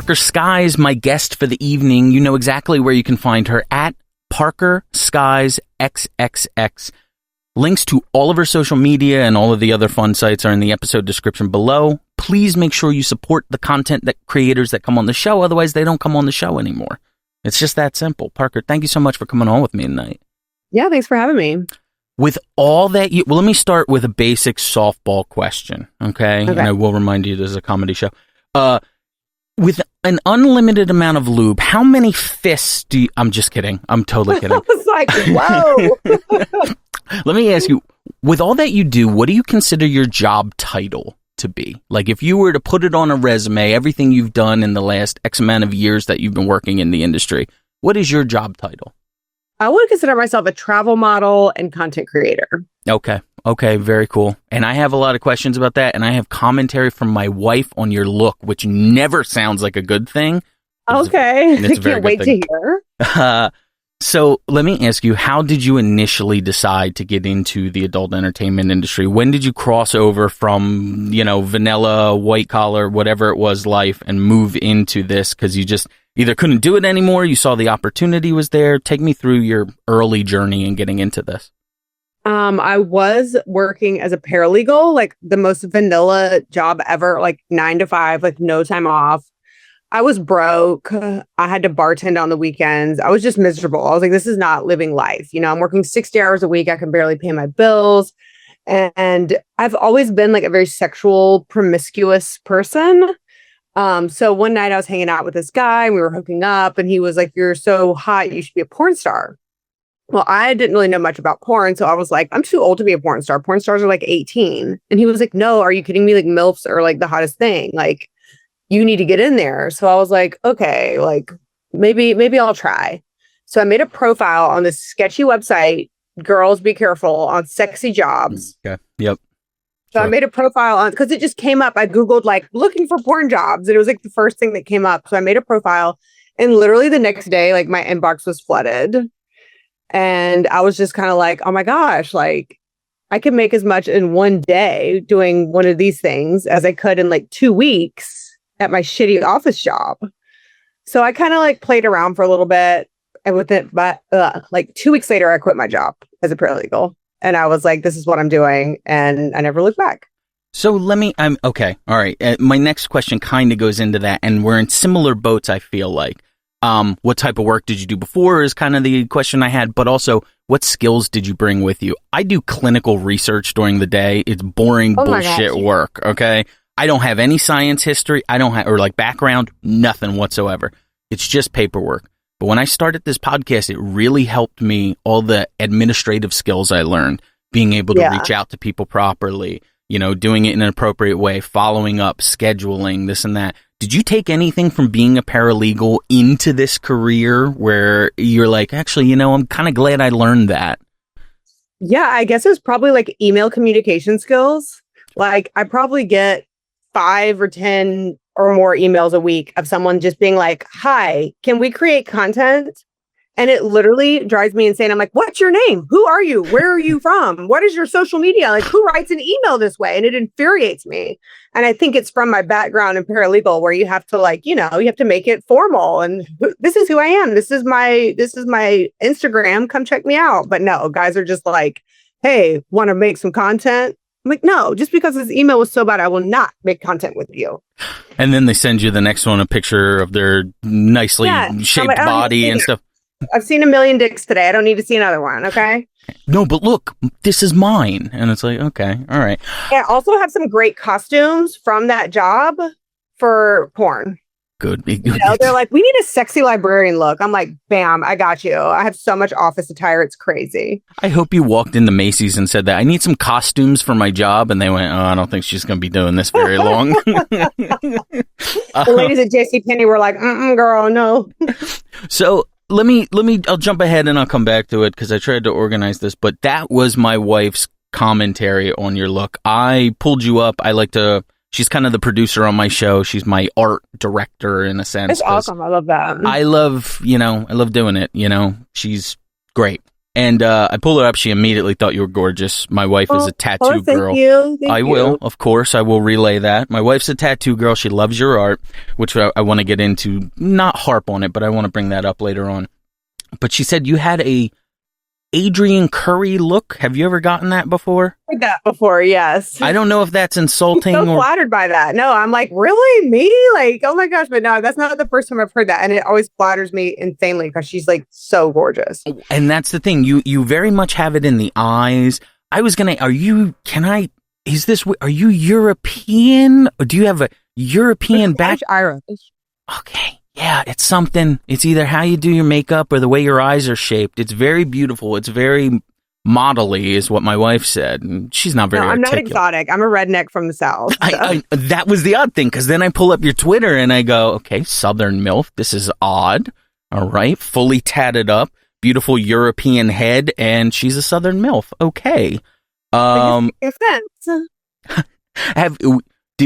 Parker Skies, my guest for the evening. You know exactly where you can find her at Parker Skies XXX. Links to all of her social media and all of the other fun sites are in the episode description below. Please make sure you support the content that creators that come on the show. Otherwise, they don't come on the show anymore. It's just that simple. Parker, thank you so much for coming on with me tonight. Yeah, thanks for having me. With all that well, let me start with a basic softball question, okay? And I will remind you this is a comedy show. With an unlimited amount of lube, how many fists do you... I'm just kidding. I'm totally kidding. I was like, whoa. Let me ask you, with all that you do, what do you consider your job title to be? Like, if you were to put it on a resume, everything you've done in the last X amount of years that you've been working in the industry, what is your job title? I would consider myself a travel model and content creator. Okay, very cool. And I have a lot of questions about that, and I have commentary from my wife on your look, which never sounds like a good thing. Okay. And it's a very Can't wait good thing. to hear. So let me ask you, how did you initially decide to get into the adult entertainment industry? When did you cross over from, vanilla, white collar, whatever it was, life, and move into this? Because you just either couldn't do it anymore, you saw the opportunity was there. Take me through your early journey in getting into this. I was working as a paralegal, like the most vanilla job ever, like 9 to 5, like no time off. I was broke. I had to bartend on the weekends. I was just miserable. I was like, this is not living life. I'm working 60 hours a week. I can barely pay my bills. And I've always been like a very sexual, promiscuous person. So one night I was hanging out with this guy and we were hooking up and he was like, you're so hot, you should be a porn star. Well, I didn't really know much about porn. So I was like, I'm too old to be a porn star. Porn stars are like 18. And he was like, no, are you kidding me? Like MILFs are like the hottest thing. Like, you need to get in there. So I was like, okay, like maybe I'll try. So I made a profile on this sketchy website, Girls Be Careful, on sexy jobs. Okay. Yep. So I made a profile on, because it just came up. I Googled like looking for porn jobs. And it was like the first thing that came up. So I made a profile and literally the next day, like my inbox was flooded. And I was just kind of like, oh my gosh, like I could make as much in one day doing one of these things as I could in like 2 weeks at my shitty office job. So I kind of like played around for a little bit and with it, but like 2 weeks later, I quit my job as a paralegal and I was like, this is what I'm doing. And I never looked back. So I'm okay. All right. My next question kind of goes into that and we're in similar boats. I feel like, what type of work did you do before is kind of the question I had, but also what skills did you bring with you? I do clinical research during the day. It's boring bullshit work. Okay. I don't have any science history. I don't have, or like background, nothing whatsoever. It's just paperwork. But when I started this podcast, it really helped me, all the administrative skills I learned, being able to reach out to people properly, doing it in an appropriate way, following up, scheduling, this and that. Did you take anything from being a paralegal into this career where you're like, actually, I'm kind of glad I learned that? Yeah, I guess it's probably like email communication skills. Like I probably get 5 or 10 or more emails a week of someone just being like, hi, can we create content? And it literally drives me insane. I'm like, what's your name? Who are you? Where are you from? What is your social media? Like, who writes an email this way? And it infuriates me. And I think it's from my background in paralegal where you have to like, you have to make it formal. And this is who I am. This is my Instagram. Come check me out. But no, guys are just like, hey, want to make some content? I'm like, no, just because this email was so bad, I will not make content with you. And then they send you the next one, a picture of their nicely shaped body and stuff. I've seen a million dicks today. I don't need to see another one. Okay. No, but look, this is mine. And it's like, okay, all right. I also have some great costumes from that job for porn. Good. They're like, we need a sexy librarian look. I'm like, bam, I got you. I have so much office attire. It's crazy. I hope you walked into Macy's and said that. I need some costumes for my job. And they went, oh, I don't think she's going to be doing this very long. The ladies at JCPenney were like, girl, no. So I'll jump ahead and I'll come back to it because I tried to organize this, but that was my wife's commentary on your look. I pulled you up. She's kind of the producer on my show. She's my art director in a sense. It's awesome. I love that. I love doing it. She's great. And I pulled her up. She immediately thought you were gorgeous. My wife is a tattoo girl. Thank you. Thank I you. will, of course. I will relay that. My wife's a tattoo girl. She loves your art, which I want to get into. Not harp on it, but I want to bring that up later on. But she said you had a Adrian Curry look. Have you ever gotten that before? Heard that before, yes. I don't know if that's insulting. I'm so flattered by that. No, I'm like, really? Me? Like, oh my gosh. But no, that's not the first time I've heard that. And it always flatters me insanely because she's like so gorgeous. And that's the thing. You very much have it in the eyes. I was going to, are you European? Or do you have a European back? Irish. Okay. Yeah, it's something. It's either how you do your makeup or the way your eyes are shaped. It's very beautiful. It's very modelly, is what my wife said. And she's not very articulate. I'm not exotic. I'm a redneck from the South. So. That was the odd thing, because then I pull up your Twitter and I go, okay, Southern MILF. This is odd. All right. Fully tatted up. Beautiful European head. And she's a Southern MILF. Okay.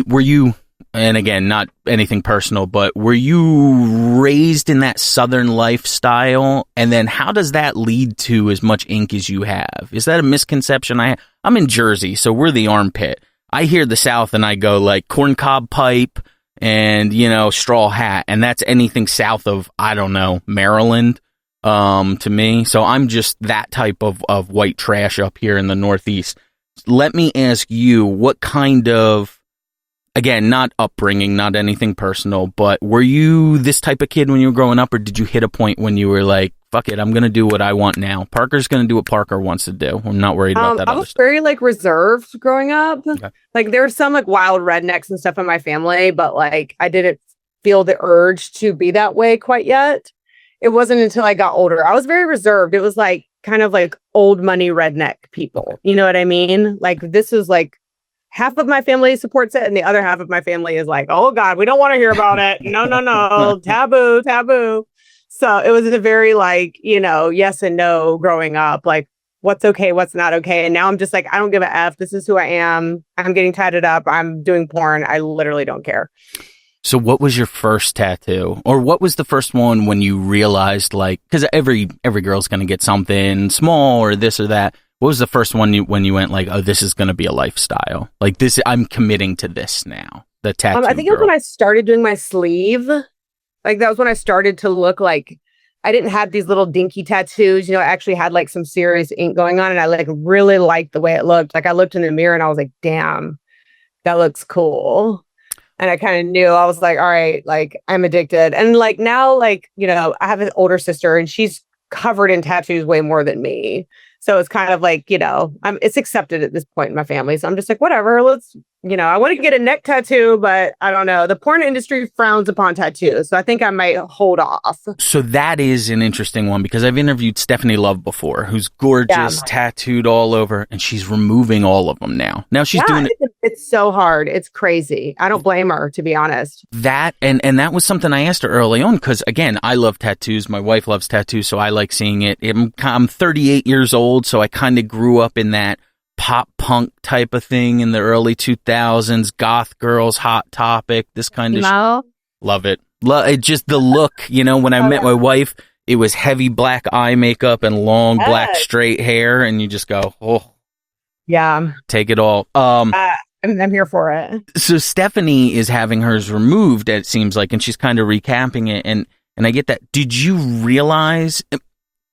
Were you... And again, not anything personal, but were you raised in that Southern lifestyle? And then how does that lead to as much ink as you have? Is that a misconception? I'm in Jersey, so we're the armpit. I hear the South and I go like corncob pipe and, straw hat. And that's anything south of, I don't know, Maryland, to me. So I'm just that type of white trash up here in the Northeast. Let me ask you, what kind of, again, not upbringing, not anything personal, but were you this type of kid when you were growing up, or did you hit a point when you were like, fuck it, I'm going to do what I want now? Parker's going to do what Parker wants to do. I'm not worried about that. I was very reserved growing up. Okay. Like there were some wild rednecks and stuff in my family, but I didn't feel the urge to be that way quite yet. It wasn't until I got older. I was very reserved. It was kind of old money redneck people. You know what I mean? This is half of my family supports it and the other half of my family is oh God, we don't want to hear about it. No. Taboo. So it was a very yes and no growing up, what's okay, what's not okay. And now I'm just I don't give a F. This is who I am. I'm getting tatted up. I'm doing porn. I literally don't care. So what was your first tattoo, or what was the first one when you realized because every girl's going to get something small or this or that. What was the first one when you went oh, this is going to be a lifestyle? This, I'm committing to this now. The tattoo. I think it was when I started doing my sleeve. That was when I started to look I didn't have these little dinky tattoos. I actually had some serious ink going on, and I really liked the way it looked. I looked in the mirror and I was like, damn, that looks cool. And I kind of knew, I was all right, I'm addicted. And now, I have an older sister and she's covered in tattoos way more than me. So it's kind of it's accepted at this point in my family. So I'm just whatever, let's, I want to get a neck tattoo, but I don't know. The porn industry frowns upon tattoos. So I think I might hold off. So that is an interesting one, because I've interviewed Stephanie Love before, who's gorgeous, tattooed all over, and she's removing all of them now. Now she's doing it. It's so hard. It's crazy. I don't blame her, to be honest. That, and that was something I asked her early on, because again, I love tattoos. My wife loves tattoos, so I like seeing it. I'm 38 years old, so I kind of grew up in that pop punk type of thing in the early 2000s, goth girls, Hot Topic, this kind of love it. Just the look, when I met my wife, it was heavy black eye makeup and long black straight hair, and you just go, oh yeah, take it all. I'm here for it. So Stephanie is having hers removed, it seems like, and she's kind of recapping it, and I get that. Did you realize,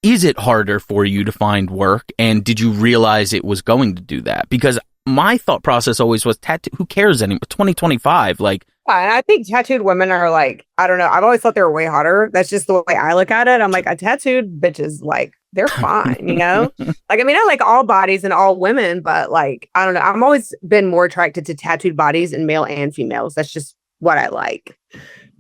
is it harder for you to find work? And did you realize it was going to do that? Because my thought process always was, tattoo, who cares anymore? 2025, I think tattooed women are I don't know. I've always thought they were way hotter. That's just the way I look at it. I'm a tattooed bitches, they're fine, I like all bodies and all women, but I don't know. I've always been more attracted to tattooed bodies in male and females. That's just what I like.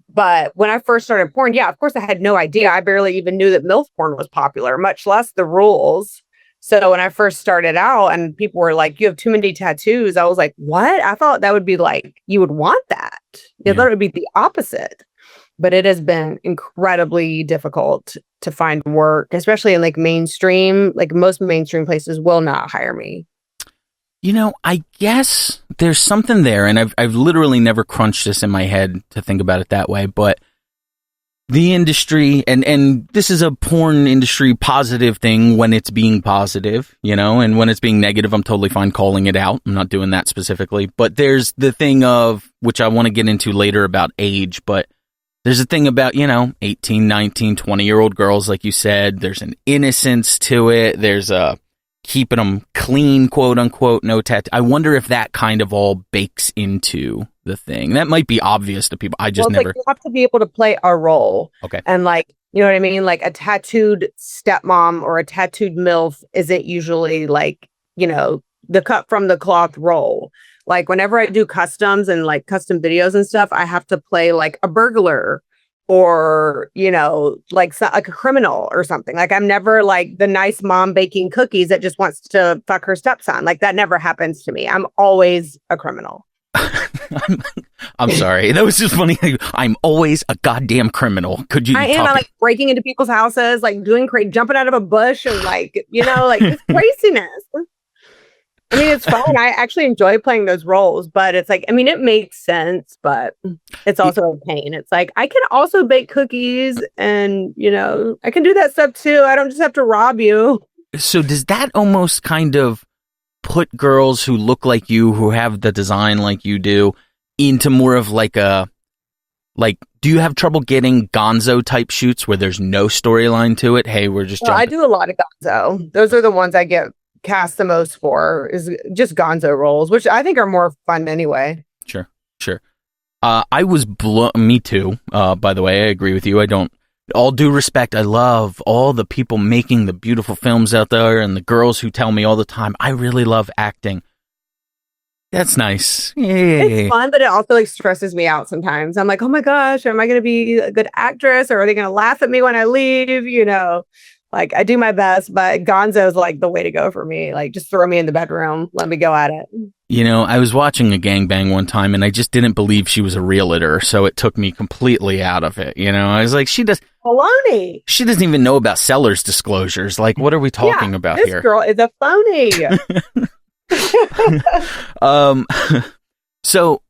But when I first started porn, of course, I had no idea. I barely even knew that MILF porn was popular, much less the rules. So when I first started out and people were you have too many tattoos, I was like, what? I thought that would be you would want that. I thought it would be the opposite. But it has been incredibly difficult to find work, especially in mainstream. Most mainstream places will not hire me. I guess there's something there, and I've literally never crunched this in my head to think about it that way, but the industry, and this is a porn industry positive thing when it's being positive, and when it's being negative, I'm totally fine calling it out. I'm not doing that specifically. But there's the thing of, which I want to get into later about age, but there's a thing about, 18, 19, 20-year-old girls, like you said. There's an innocence to it. There's a keeping them clean, quote unquote, no tattoo. I wonder if that kind of all bakes into the thing. That might be obvious to people. I just never. Like, you have to be able to play a role. Okay. And you know what I mean? Like a tattooed stepmom or a tattooed MILF isn't usually the cut from the cloth role. Like whenever I do customs and custom videos and stuff, I have to play like a burglar or, like a criminal or something. Like I'm never like the nice mom baking cookies that just wants to fuck her stepson. Like that never happens to me. I'm always a criminal. I'm sorry. That was just funny. I'm always a goddamn criminal. Could you? I am. I'm breaking into people's houses, doing jumping out of a bush and this craziness. I mean, it's fun. I actually enjoy playing those roles, but it's it makes sense, but it's also a pain. It's I can also bake cookies and, I can do that stuff too. I don't just have to rob you. So does that almost kind of put girls who look like you, who have the design like you do, into more of do you have trouble getting gonzo type shoots where there's no storyline to it? Hey, we're just jumping. I do a lot of gonzo. Those are the ones I get cast the most for, is just gonzo roles, which I think are more fun anyway. Sure. I was me too. By the way, I agree with you. I don't, all due respect, I love all the people making the beautiful films out there and the girls who tell me all the time, I really love acting. That's nice. Yay. It's fun, but it also stresses me out sometimes. I'm like, oh my gosh, am I going to be a good actress, or are they going to laugh at me when I leave? I do my best, but gonzo is the way to go for me. Just throw me in the bedroom. Let me go at it. I was watching a gangbang one time and I just didn't believe she was a realtor. So it took me completely out of it. I was like, she doesn't even know about seller's disclosures. What are we talking about here? This girl is a phony. So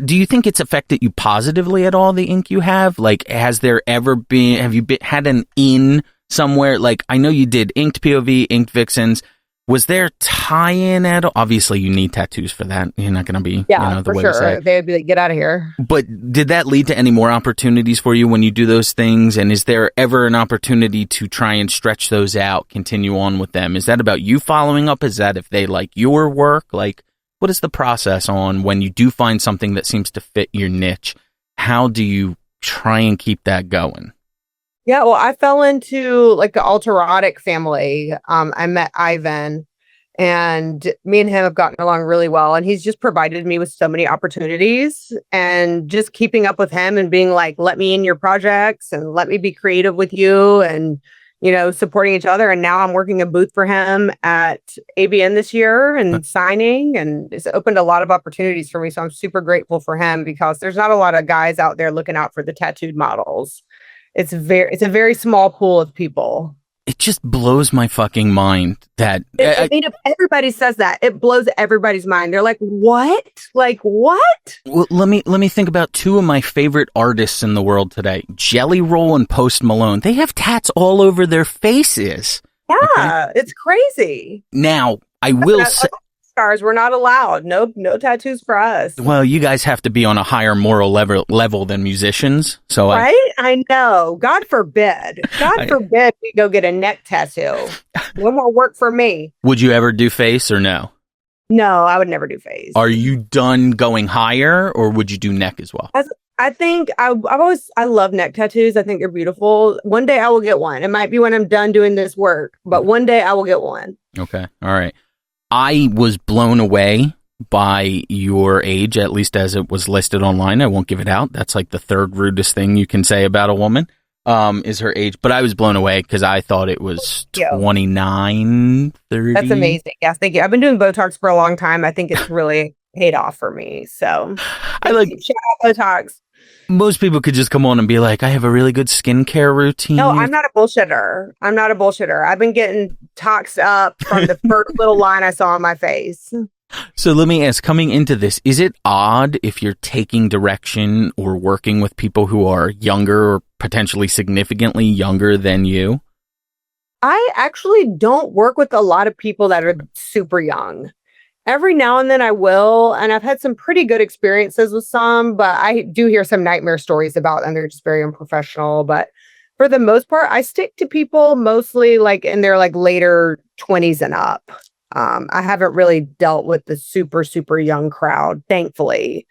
do you think it's affected you positively at all, the ink you have? Has there ever been, had an in somewhere? I know you did inked POV, inked vixens. Was there tie-in at all? Obviously, you need tattoos for that. You're not going to be, the for way sure. to say. They'd be like, get out of here. But did that lead to any more opportunities for you when you do those things? And is there ever an opportunity to try and stretch those out, continue on with them? Is that about you following up? Is that if they like your work? What is the process on when you do find something that seems to fit your niche? How do you try and keep that going? Yeah, well, I fell into the ultraerotic family. I met Ivan, and me and him have gotten along really well. And he's just provided me with so many opportunities, and just keeping up with him and being let me in your projects and let me be creative with you, and, supporting each other. And now I'm working a booth for him at ABN this year and signing, and it's opened a lot of opportunities for me. So I'm super grateful for him, because there's not a lot of guys out there looking out for the tattooed models. It's a very small pool of people. It just blows my fucking mind that if everybody says that, it blows everybody's mind. They're like, what? What? Well, let me think about two of my favorite artists in the world today, Jelly Roll and Post Malone. They have tats all over their faces. Yeah, okay? It's crazy. Now, I will say, stars, we're not allowed. No tattoos for us. Well, you guys have to be on a higher moral level than musicians. So right? I know. God forbid. God forbid we go get a neck tattoo. No more work for me. Would you ever do face or no? No, I would never do face. Are you done going higher, or would you do neck as well? I think I love neck tattoos. I think they're beautiful. One day I will get one. It might be when I'm done doing this work, but one day I will get one. Okay. All right. I was blown away by your age, at least as it was listed online. I won't give it out. That's the third rudest thing you can say about a woman, is her age. But I was blown away because I thought it was 29, 30. That's amazing. Yes, thank you. I've been doing Botox for a long time. I think it's really paid off for me. So I shout out Botox. Most people could just come on and be like, I have a really good skincare routine. No, I'm not a bullshitter. I've been getting toxed up from the first little line I saw on my face. So let me ask, coming into this, is it odd if you're taking direction or working with people who are younger or potentially significantly younger than you? I actually don't work with a lot of people that are super young. Every now and then I will, and I've had some pretty good experiences with some, but I do hear some nightmare stories about, and they're just very unprofessional. But for the most part, I stick to people mostly like in their like later 20s and up. I haven't really dealt with the super, super young crowd, thankfully.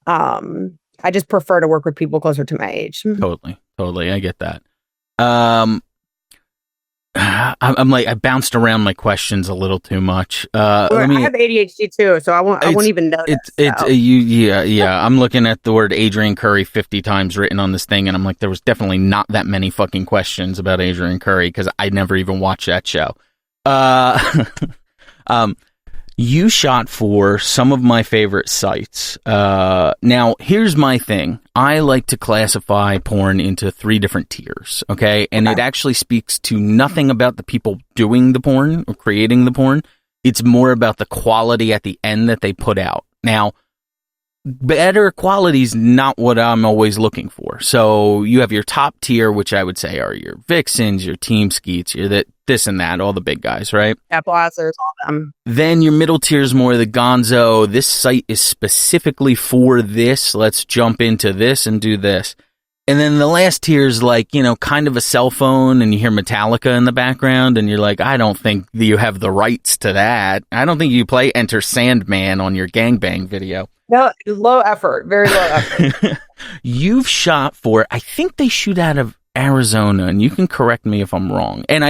I just prefer to work with people closer to my age. Totally. I get that. I'm like, I bounced around my questions a little too much. I have ADHD too, so I won't even notice. I'm looking at the word Adrian Curry 50 times written on this thing, and I'm like, there was definitely not that many fucking questions about Adrian Curry because I never even watched that show. You shot for some of my favorite sites. Now, here's my thing. I like to classify porn into 3 different tiers, okay? And it actually speaks to nothing about the people doing the porn or creating the porn. It's more about the quality at the end that they put out. Now, better quality is not what I'm always looking for. So you have your top tier, which I would say are your Vixens, your Team Skeets, your this and that, all the big guys, right? Applauses, all of them. Then your middle tier is more the gonzo. This site is specifically for this. Let's jump into this and do this. And then the last tier is like, kind of a cell phone, and you hear Metallica in the background, and you're like, I don't think you have the rights to that. I don't think you play Enter Sandman on your gangbang video. No, low effort, very low effort. You've shot for, I think they shoot out of Arizona, and you can correct me if I'm wrong. And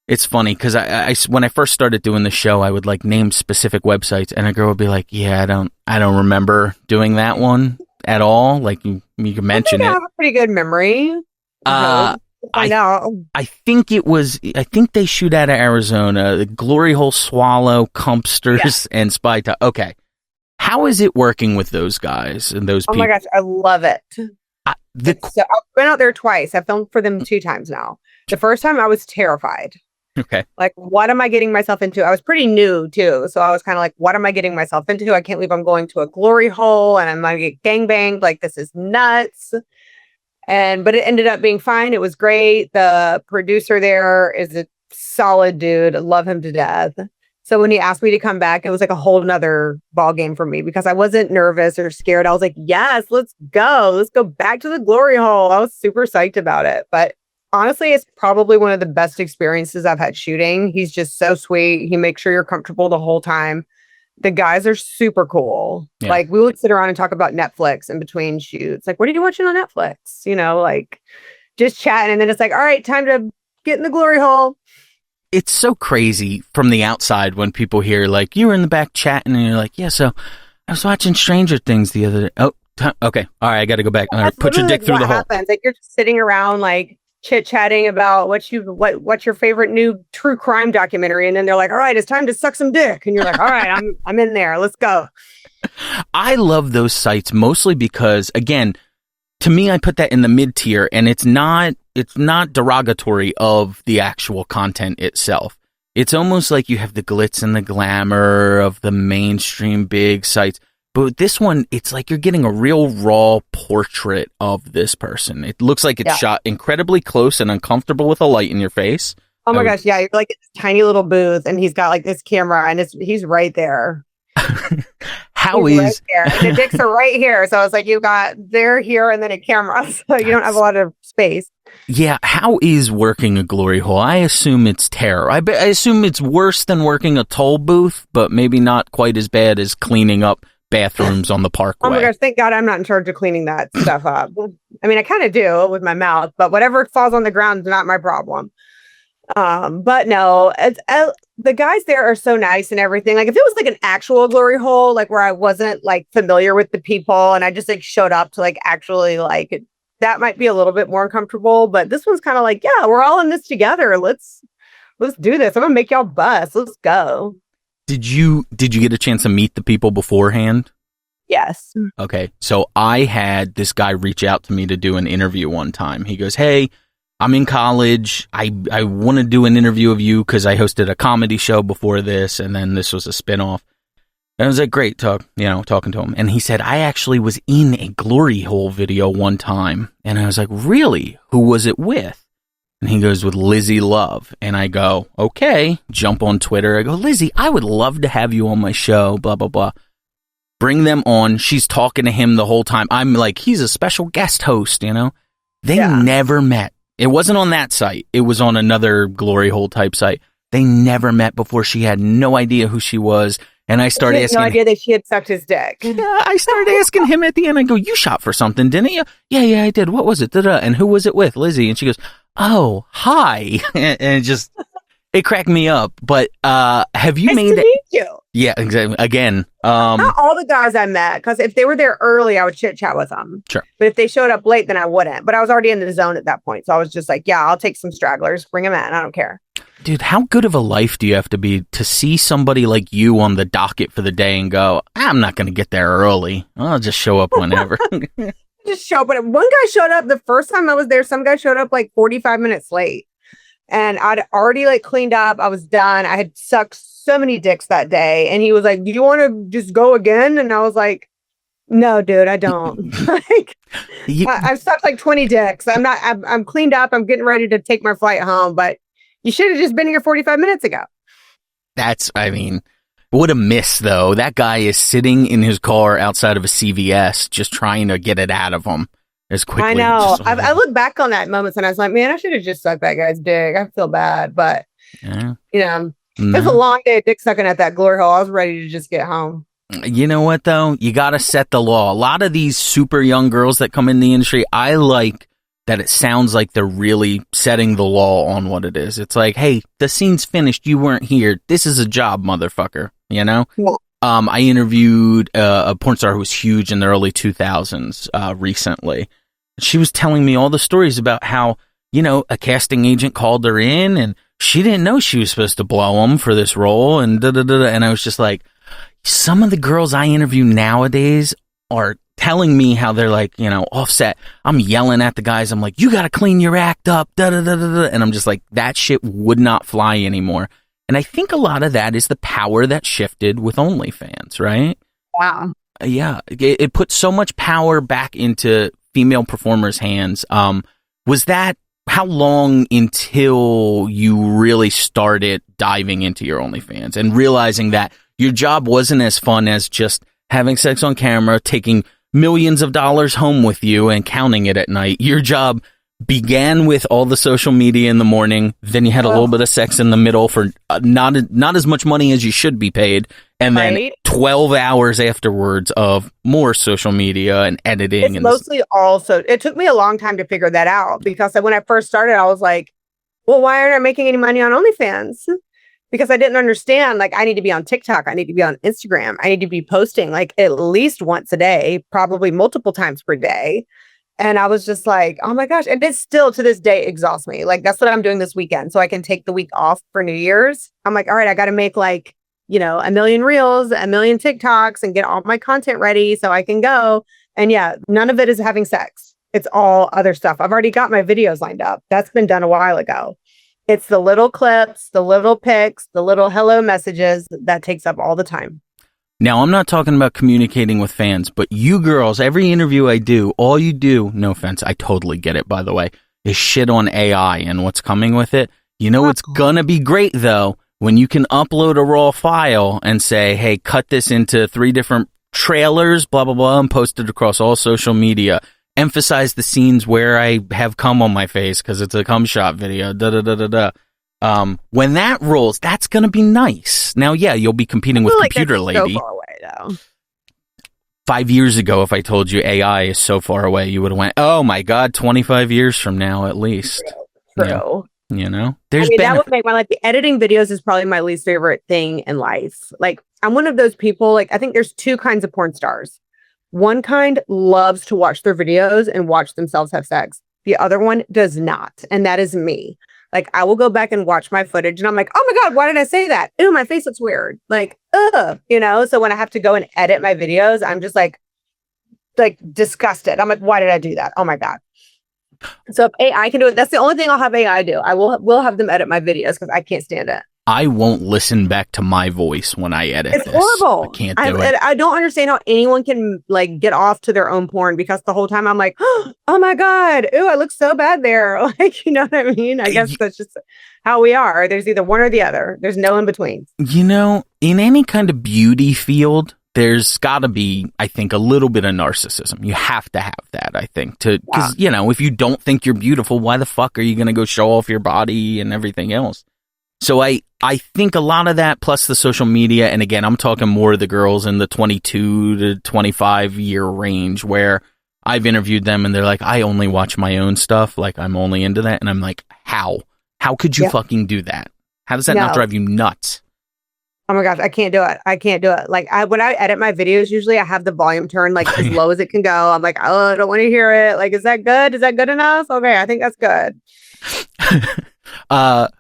it's funny because I when I first started doing the show, I would like name specific websites, and a girl would be like, "Yeah, I don't remember doing that one at all." Like you can mention it. I have a pretty good memory. I know. I think they shoot out of Arizona. The Glory Hole Swallow, Compsters, and Spy Top. Okay. How is it working with those guys and those people? Oh my gosh, I love it. I've been out there twice. I've filmed for them 2 times now. The first time I was terrified. Okay. Like, what am I getting myself into? I was pretty new too. So I was kind of like, what am I getting myself into? I can't believe I'm going to a glory hole and I'm going to get gangbanged. Like, this is nuts. But it ended up being fine. It was great. The producer there is a solid dude. I love him to death. So when he asked me to come back, it was like a whole nother ball game for me because I wasn't nervous or scared. I was like, yes, let's go. Let's go back to the glory hole. I was super psyched about it. But honestly, it's probably one of the best experiences I've had shooting. He's just so sweet. He makes sure you're comfortable the whole time. The guys are super cool. Yeah. Like, we would sit around and talk about Netflix in between shoots. Like, what are you watching on Netflix? Like just chatting. And then it's like, all right, time to get in the glory hole. It's so crazy from the outside when people hear, like, you were in the back chatting and you're like, yeah, so I was watching Stranger Things the other day. Oh, okay. All right, I got to go back. All right, put your dick through the hole. Like, you're just sitting around, like, chit-chatting about what's your favorite new true crime documentary. And then they're like, all right, it's time to suck some dick. And you're like, all right, I'm in there. Let's go. I love those sites mostly because, again, to me, I put that in the mid-tier, and it's not derogatory of the actual content itself. It's almost like you have the glitz and the glamour of the mainstream big sites. But with this one, it's like you're getting a real raw portrait of this person. It looks like it's shot incredibly close and uncomfortable with a light in your face. Oh my gosh, yeah. You're like in this tiny little booth, and he's got like this camera, and he's right there. Right there. And the dicks are right here. So it's like you got there, here, and then a camera. So you don't have a lot of space. Yeah. How is working a glory hole? I assume it's terror. I assume it's worse than working a toll booth, but maybe not quite as bad as cleaning up bathrooms on the parkway. Oh my gosh, thank God I'm not in charge of cleaning that stuff up. I mean, I kind of do with my mouth, but whatever falls on the ground is not my problem. But no, the guys there are so nice and everything. Like, if it was like an actual glory hole, like where I wasn't like familiar with the people and I just like showed up to like actually like, that might be a little bit more uncomfortable. But this one's kind of like, yeah, we're all in this together. Let's do this. I'm gonna make y'all bust. Let's go. Did you get a chance to meet the people beforehand? Yes. Okay. So I had this guy reach out to me to do an interview one time. He goes, hey, I'm in college. I want to do an interview of you because I hosted a comedy show before this, and then this was a spinoff. And I was like, great, talking to him. And he said, I actually was in a glory hole video one time. And I was like, really? Who was it with? And he goes, with Lizzie Love. And I go, okay, jump on Twitter. I go, Lizzie, I would love to have you on my show, blah, blah, blah. Bring them on. She's talking to him the whole time. I'm like, he's a special guest host, They never met. It wasn't on that site. It was on another glory hole type site. They never met before. She had no idea who she was. And I started asking. No idea that she had sucked his dick. Yeah, I started asking him at the end. I go, you shot for something, didn't you? Yeah, I did. What was it? Da-da. And who was it with? Lizzie. And she goes, oh, hi. And it cracked me up. But have you made it? Nice to meet you. Yeah, exactly. Again. Not all the guys I met, because if they were there early, I would chit chat with them. Sure. But if they showed up late, then I wouldn't. But I was already in the zone at that point. So I was just like, yeah, I'll take some stragglers. Bring them in. I don't care. Dude, how good of a life do you have to be to see somebody like you on the docket for the day and go, I'm not going to get there early. I'll just show up whenever. Just show up. But one guy showed up the first time I was there. Some guy showed up like 45 minutes late. And I'd already like cleaned up. I was done. I had sucked so many dicks that day. And he was like, do you want to just go again? And I was like, no, dude, I don't. I've sucked like 20 dicks. I'm cleaned up. I'm getting ready to take my flight home. But you should have just been here 45 minutes ago. What a miss, though. That guy is sitting in his car outside of a CVS just trying to get it out of him as quickly. I know. I look back on that moment and I was like, man, I should have just sucked that guy's dick. I feel bad. But, it was a long day of dick sucking at that glory hole. I was ready to just get home. You know what, though? You got to set the law. A lot of these super young girls that come in the industry, I like that it sounds like they're really setting the law on what it is. It's like, hey, the scene's finished. You weren't here. This is a job, motherfucker. Yeah. I interviewed a porn star who was huge in the early 2000s recently. She was telling me all the stories about how, a casting agent called her in and she didn't know she was supposed to blow him for this role and da-da-da-da. And I was just like, some of the girls I interview nowadays are telling me how they're like, offset. I'm yelling at the guys. I'm like, you got to clean your act up. Da, da, da, da, da. And I'm just like, that shit would not fly anymore. And I think a lot of that is the power that shifted with OnlyFans, right? Wow. Yeah. It put so much power back into female performers' hands. Was that how long until you really started diving into your OnlyFans and realizing that your job wasn't as fun as just having sex on camera, taking millions of dollars home with you and counting it at night? Your job began with all the social media in the morning. Then you had a little bit of sex in the middle for not as much money as you should be paid. And then 12 hours afterwards of more social media and editing. It's mostly also, it took me a long time to figure that out because when I first started, I was like, well, why aren't I making any money on OnlyFans? Because I didn't understand, like, I need to be on TikTok. I need to be on Instagram. I need to be posting like at least once a day, probably multiple times per day. And I was just like, oh my gosh. And it still to this day exhausts me. Like, that's what I'm doing this weekend. So I can take the week off for New Year's. I'm like, all right, I got to make like, 1 million reels, 1 million TikToks and get all my content ready so I can go. And yeah, none of it is having sex. It's all other stuff. I've already got my videos lined up. That's been done a while ago. It's the little clips, the little pics, the little hello messages that takes up all the time. Now, I'm not talking about communicating with fans, but you girls, every interview I do, all you do, no offense, I totally get it, by the way, is shit on AI and what's coming with it. It's gonna be great, though, when you can upload a raw file and say, hey, cut this into 3 different trailers, blah, blah, blah, and post it across all social media. Emphasize the scenes where I have cum on my face because it's a cum shot video. When that rolls, that's going to be nice. Now, yeah, you'll be competing with Computer Lady. So far away, though. 5 years ago, if I told you AI is so far away, you would have went, oh my God, 25 years from now at least. True. That would make my life. The editing videos is probably my least favorite thing in life. Like, I'm one of those people, like, I think there's 2 kinds of porn stars. One kind loves to watch their videos and watch themselves have sex. The other one does not. And that is me. Like, I will go back and watch my footage and I'm like, oh my God, why did I say that? Ooh, my face looks weird. Like, so when I have to go and edit my videos, I'm just like disgusted. I'm like, why did I do that? Oh my God. So if AI can do it, that's the only thing I'll have AI do. Will have them edit my videos because I can't stand it. I won't listen back to my voice when I edit It's this. horrible. I can't do it. I don't understand how anyone can like get off to their own porn, because the whole time I'm like, oh my God, ooh, I look so bad there. Like, you know what I mean? I guess that's just how we are. There's either one or the other. There's no in between. You know, in any kind of beauty field, there's got to be, I think, a little bit of narcissism. You have to have that, I think, because, you know, if you don't think you're beautiful, why the fuck are you going to go show off your body and everything else? So I think a lot of that, plus the social media, and again, I'm talking more of the girls in the 22 to 25 year range, where I've interviewed them and they're like, I only watch my own stuff, like I'm only into that. And I'm like, how? How could you fucking do that? How does that not drive you nuts? Oh my gosh, I can't do it. I can't do it. Like when I edit my videos, usually I have the volume turned like as low as it can go. I'm like, oh, I don't want to hear it. Like, is that good? Is that good enough? Okay, I think that's good.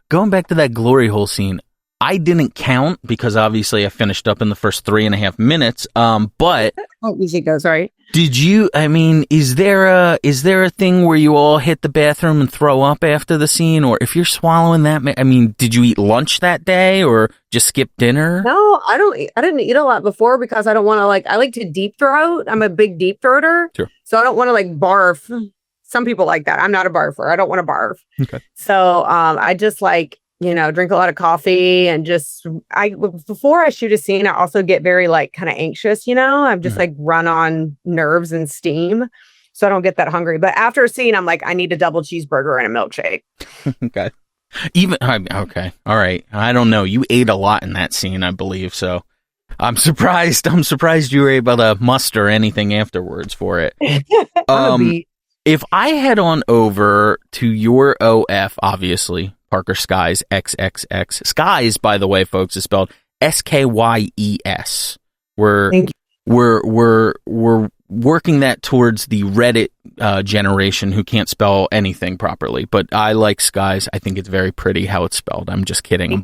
Going back to that glory hole scene, I didn't count because obviously I finished up in the first 3.5 minutes. But easy goes, right? Did you? I mean, is there a thing where you all hit the bathroom and throw up after the scene, or if you're swallowing that? I mean, did you eat lunch that day or just skip dinner? No, I didn't eat a lot before because I don't want to I like to deep throat. I'm a big deep throater, sure. So I don't want to barf. Some people like that. I'm not a barfer. I don't want to barf. Okay. So I just drink a lot of coffee and before I shoot a scene, I also get very kind of anxious, I'm just run on nerves and steam. So I don't get that hungry. But after a scene, I'm like, I need a double cheeseburger and a milkshake. Okay. Okay. All right. I don't know. You ate a lot in that scene, I believe. So I'm surprised you were able to muster anything afterwards for it. If I head on over to your OF, obviously, Parker Skies XXX. Skies, by the way, folks, is spelled SKYES. We're working that towards the Reddit generation who can't spell anything properly. But I like Skies. I think it's very pretty how it's spelled. I'm just kidding. I'm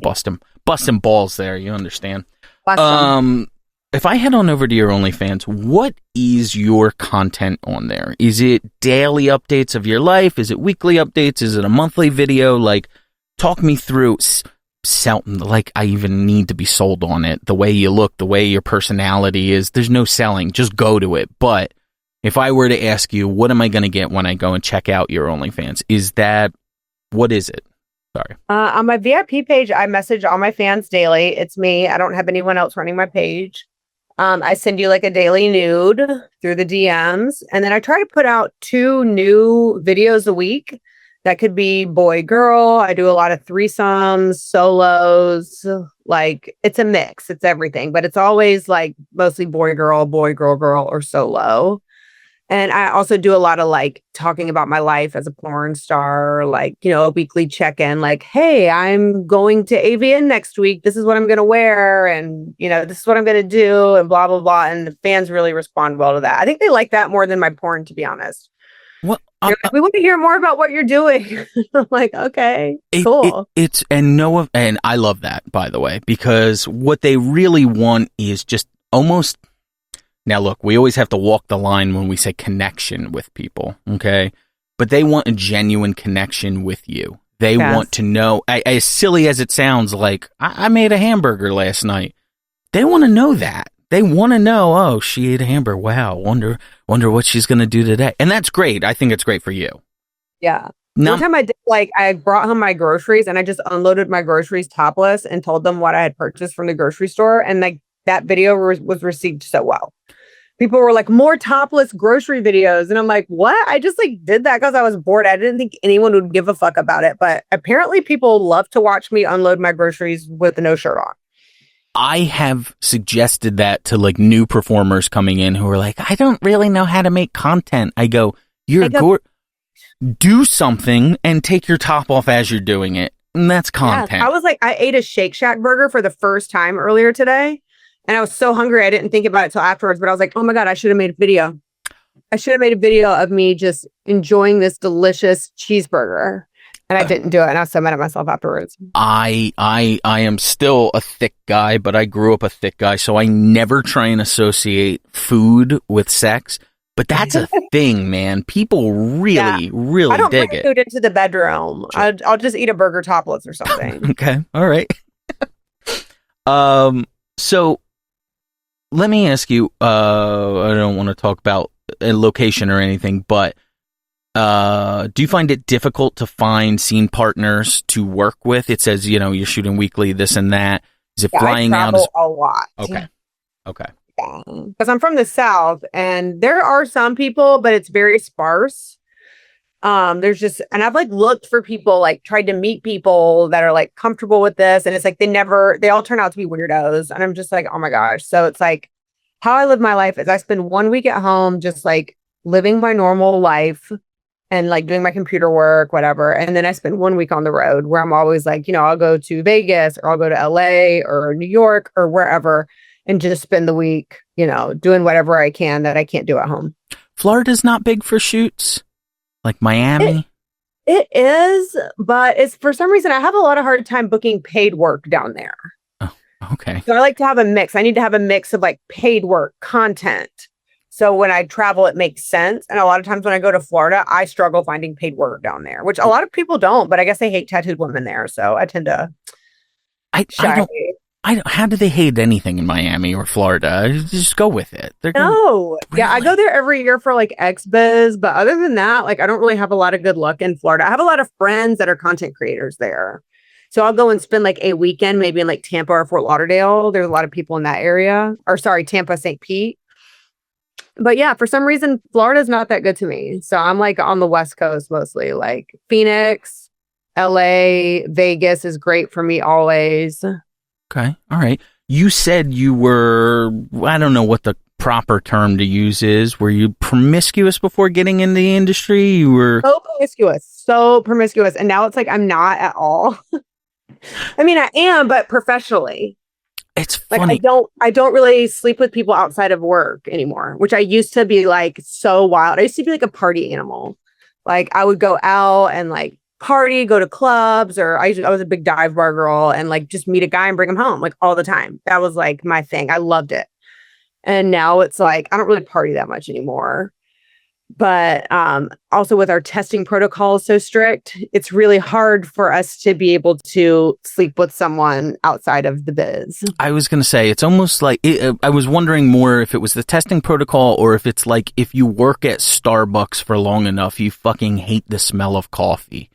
busting balls there. You understand? If I head on over to your OnlyFans, what is your content on there? Is it daily updates of your life? Is it weekly updates? Is it a monthly video? Talk me through, I even need to be sold on it. The way you look, the way your personality is, there's no selling. Just go to it. But if I were to ask you, what am I going to get when I go and check out your OnlyFans? What is it? Sorry. On my VIP page, I message all my fans daily. It's me. I don't have anyone else running my page. I send you a daily nude through the DMs. And then I try to put out 2 new videos a week. That could be boy, girl. I do a lot of threesomes, solos. It's a mix. It's everything. But it's always mostly boy, girl, girl, or solo. And I also do a lot of talking about my life as a porn star, a weekly check-in, hey, I'm going to AVN next week. This is what I'm going to wear. And, this is what I'm going to do and blah, blah, blah. And the fans really respond well to that. I think they like that more than my porn, to be honest. Well, we want to hear more about what you're doing. I'm like, okay, cool. And I love that, by the way, because what they really want is just almost. Now, look, we always have to walk the line when we say connection with people, okay? But they want a genuine connection with you. They want to know, as silly as it sounds, I made a hamburger last night. They want to know that. They want to know, oh, she ate a hamburger. Wow, wonder what she's going to do today. And that's great. I think it's great for you. Yeah. One time I did, I brought home my groceries and I just unloaded my groceries topless and told them what I had purchased from the grocery store. And that video was received so well. People were like, more topless grocery videos. And I'm like, what? I just did that because I was bored. I didn't think anyone would give a fuck about it. But apparently people love to watch me unload my groceries with no shirt on. I have suggested that to new performers coming in who are like, I don't really know how to make content. I go, do something and take your top off as you're doing it. And that's content. I was I ate a Shake Shack burger for the first time earlier today. And I was so hungry, I didn't think about it till afterwards. But I was like, oh my God, I should have made a video. I should have made a video of me just enjoying this delicious cheeseburger. And I didn't do it. And I was so mad at myself afterwards. I am still a thick guy, but I grew up a thick guy. So I never try and associate food with sex. But that's a thing, man. People really, really dig it. I don't bring food into the bedroom. Sure. I'll just eat a burger topless or something. Okay. All right. So let me ask you, I don't want to talk about a location or anything, but do you find it difficult to find scene partners to work with? It says, you're shooting weekly, this and that. Is it flying I out? travel a lot. Okay. Yeah. Because I'm from the South, and there are some people, but it's very sparse. There's just, and I've like looked for people, like tried to meet people that are like comfortable with this, and it's like they all turn out to be weirdos, and I'm just like, oh my gosh. So it's like how I live my life is I spend 1 week at home, just like living my normal life and like doing my computer work, whatever, and then I spend 1 week on the road where I'm always like, I'll go to Vegas or I'll go to LA or New York or wherever and just spend the week, doing whatever I can that I can't do at home. Florida's not big for shoots. Like Miami? It is, but it's for some reason I have a lot of hard time booking paid work down there. Oh, okay. So I like to have a mix. I need to have a mix of like paid work content. So when I travel, it makes sense. And a lot of times when I go to Florida, I struggle finding paid work down there, which a lot of people don't, but I guess they hate tattooed women there. So I tend to how do they hate anything in Miami or Florida? Just go with it. Really? Yeah, I go there every year for like XBiz, but other than that, like I don't really have a lot of good luck in Florida. I have a lot of friends that are content creators there. So I'll go and spend like a weekend, maybe in like Tampa or Fort Lauderdale. There's a lot of people in that area. Or sorry, Tampa, St. Pete. But yeah, for some reason, Florida's not that good to me. So I'm like on the West Coast mostly, like Phoenix, LA, Vegas is great for me always. Okay. All right. You said you were, I don't know what the proper term to use is. Were you promiscuous before getting in the industry? You were so promiscuous. And now it's like, I'm not at all. I mean, I am, but professionally. It's funny. Like, I don't really sleep with people outside of work anymore, which I used to be like so wild. I used to be like a party animal. Like I would go out and like party, go to clubs, or I was a big dive bar girl and like just meet a guy and bring him home like all the time. That was like my thing. I loved it. And now it's like, I don't really party that much anymore. But also with our testing protocols so strict, it's really hard for us to be able to sleep with someone outside of the biz. I was going to say, it's almost like, I was wondering more if it was the testing protocol or if it's like if you work at Starbucks for long enough, you fucking hate the smell of coffee.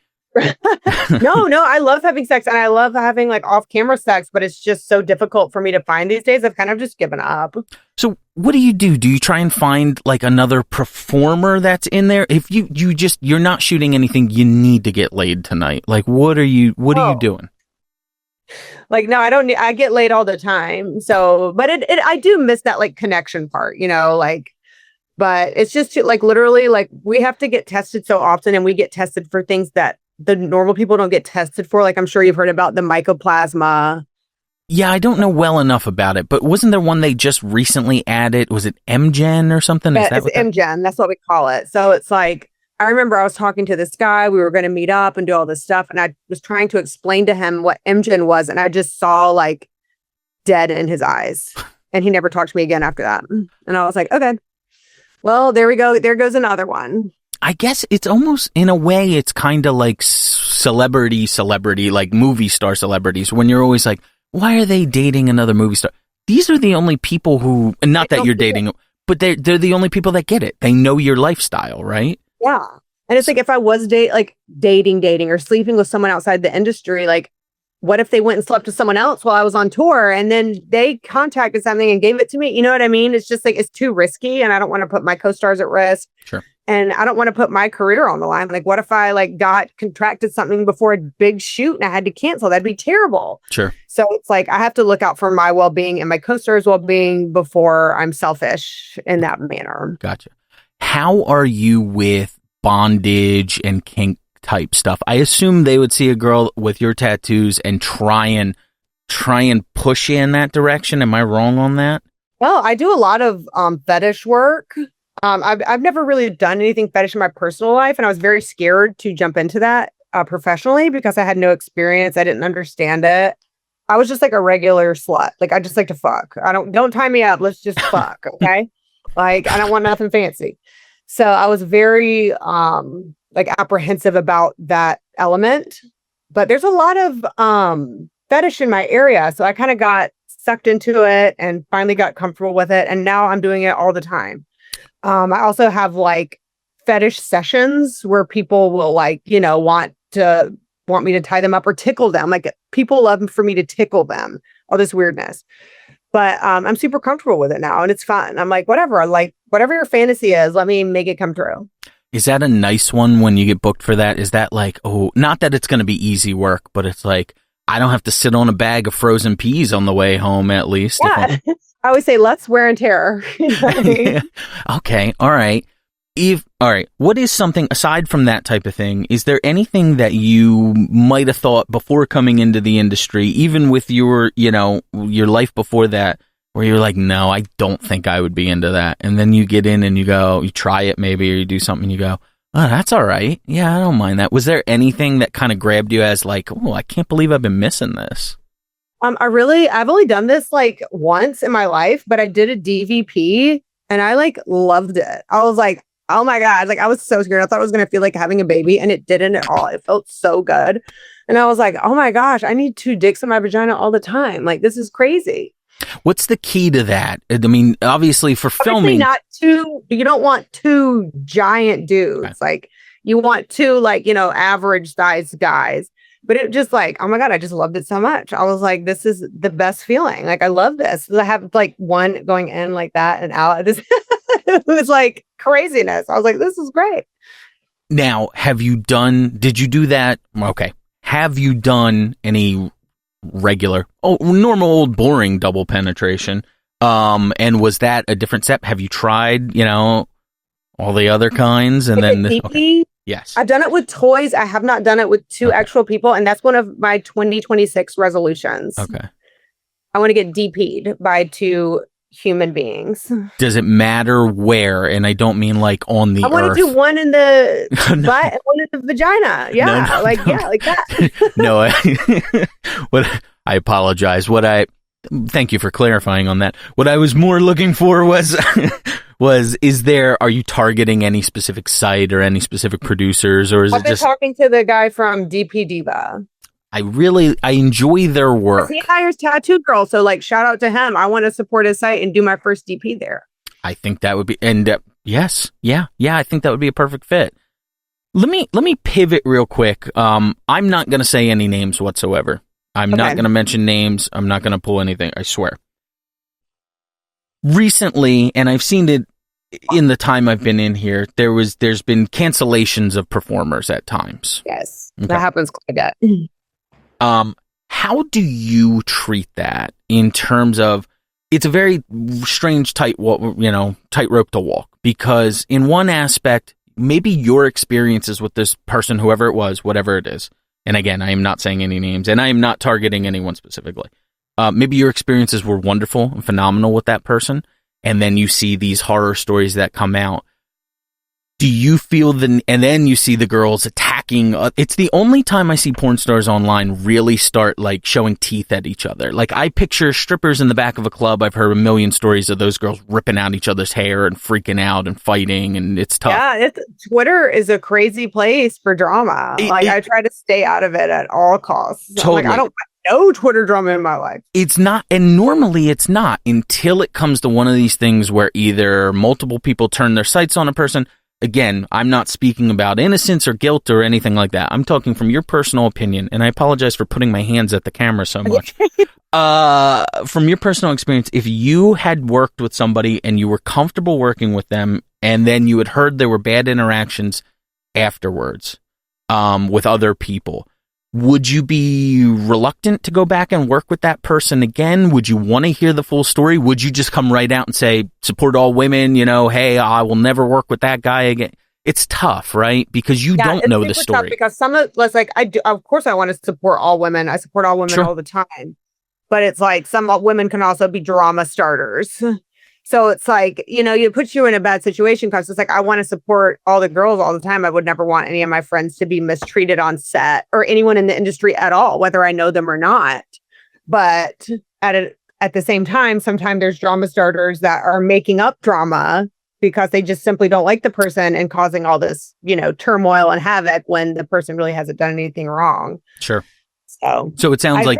No, I love having sex and I love having like off camera sex, but it's just so difficult for me to find these days. I've kind of just given up. So what do you do? Do you try and find like another performer that's in there? If you're not shooting anything, you need to get laid tonight. Like, what are you doing? Like, no, I don't need, I get laid all the time. So, but I do miss that like connection part, like, but it's just like literally like we have to get tested so often and we get tested for things that the normal people don't get tested for. Like, I'm sure you've heard about the mycoplasma. Yeah, I don't know well enough about it, but wasn't there one they just recently added? Was it MGen or something? Yeah, it's MGen. That's what we call it. So it's like, I remember I was talking to this guy. We were going to meet up and do all this stuff. And I was trying to explain to him what MGen was. And I just saw like dead in his eyes. And he never talked to me again after that. And I was like, okay, well, there we go. There goes another one. I guess it's almost, in a way, it's kind of like celebrity, like movie star celebrities, when you're always like, why are they dating another movie star? These are the only people who, and not that you're dating, but they're the only people that get it. They know your lifestyle, right? Yeah. And it's like, if I was dating or sleeping with someone outside the industry, like, what if they went and slept with someone else while I was on tour and then they contacted something and gave it to me? You know what I mean? It's just like, it's too risky and I don't want to put my co-stars at risk. Sure. And I don't want to put my career on the line. Like, what if I like contracted something before a big shoot and I had to cancel? That'd be terrible. Sure. So it's like, I have to look out for my well-being and my co-stars' well-being before I'm selfish in that manner. Gotcha. How are you with bondage and kink type stuff? I assume they would see a girl with your tattoos and try and push you in that direction. Am I wrong on that? Well, I do a lot of fetish work. I've never really done anything fetish in my personal life, and I was very scared to jump into that professionally because I had no experience. I didn't understand it. I was just like a regular slut. Like, I just like to fuck. Don't tie me up. Let's just fuck. Okay. Like, I don't want nothing fancy. So I was very like apprehensive about that element, but there's a lot of fetish in my area. So I kind of got sucked into it and finally got comfortable with it. And now I'm doing it all the time. I also have like fetish sessions where people will like, want me to tie them up or tickle them. Like people love for me to tickle them, all this weirdness. But I'm super comfortable with it now and it's fun. I'm like, whatever, like whatever your fantasy is, let me make it come true. Is that a nice one when you get booked for that? Is that like, oh, not that it's going to be easy work, but it's like, I don't have to sit on a bag of frozen peas on the way home at least. Yeah. I always say less wear and tear. You know what I mean? Yeah. Okay. All right. All right. What is something aside from that type of thing? Is there anything that you might have thought before coming into the industry, even with your life before that, where you're like, no, I don't think I would be into that. And then you get in and you go, you try it maybe, or you do something and you go, oh, that's all right. Yeah, I don't mind that. Was there anything that kind of grabbed you as like, oh, I can't believe I've been missing this? I've only done this like once in my life, but I did a DVP and I like loved it. I was like, oh my God, like I was so scared. I thought it was going to feel like having a baby and it didn't at all. It felt so good. And I was like, oh my gosh, I need 2 dicks in my vagina all the time. Like, this is crazy. What's the key to that? I mean, obviously for filming, not 2. You don't want 2 giant dudes. Okay. Like you want 2, like, average sized guys. But it just like, oh my God, I just loved it so much. I was like, this is the best feeling. Like, I love this. I have like one going in like that and out. It was like craziness. I was like, this is great. Now, did you do that? Okay. Have you done any normal old boring double penetration? And was that a different step? Have you tried, all the other kinds? And then okay. Yes. I've done it with toys. I have not done it with 2 actual people. And that's one of my 2026 resolutions. Okay. I want to get DP'd by 2 human beings. Does it matter where? And I don't mean like on the I want earth. to do one in the butt and one in the vagina. Yeah. No. Yeah, like that. No, I apologize. Thank you for clarifying on that. What I was more looking for was, are you targeting any specific site or any specific producers, or is I've been talking to the guy from DP Diva. I enjoy their work. He hires tattoo girls, so like shout out to him. I want to support his site and do my first DP there. I think that would be, and yes, yeah, I think that would be a perfect fit. Let me pivot real quick. I'm not going to say any names whatsoever. I'm not going to mention names. I'm not going to pull anything. I swear. Recently, and I've seen it in the time I've been in here, there's been cancellations of performers at times. Yes, okay. That happens quite a bit. How do you treat that in terms of, it's a very strange tightrope to walk, because in one aspect, maybe your experiences with this person, whoever it was, whatever it is, and again, I am not saying any names and I am not targeting anyone specifically. Maybe your experiences were wonderful and phenomenal with that person, and then you see these horror stories that come out. Do you feel and then you see the girls attacking? It's the only time I see porn stars online really start like showing teeth at each other. Like, I picture strippers in the back of a club. I've heard a million stories of those girls ripping out each other's hair and freaking out and fighting, and it's tough. Yeah, Twitter is a crazy place for drama. I try to stay out of it at all costs. Totally. I don't want no Twitter drama in my life. It's not, and normally it's not, until it comes to one of these things where either multiple people turn their sights on a person. Again, I'm not speaking about innocence or guilt or anything like that. I'm talking from your personal opinion, and I apologize for putting my hands at the camera so much. From your personal experience, if you had worked with somebody and you were comfortable working with them, and then you had heard there were bad interactions afterwards with other people, would you be reluctant to go back and work with that person again? Would you want to hear the full story? Would you just come right out and say, support all women, hey, I will never work with that guy again? It's tough, right? Because you don't know the story. Because some of us, like, I do, of course, I want to support all women. I support all women all the time. But it's like some women can also be drama starters. So it's like, it puts you in a bad situation, because it's like, I want to support all the girls all the time. I would never want any of my friends to be mistreated on set, or anyone in the industry at all, whether I know them or not. But at the same time, sometimes there's drama starters that are making up drama because they just simply don't like the person and causing all this, turmoil and havoc when the person really hasn't done anything wrong. Sure. So it sounds like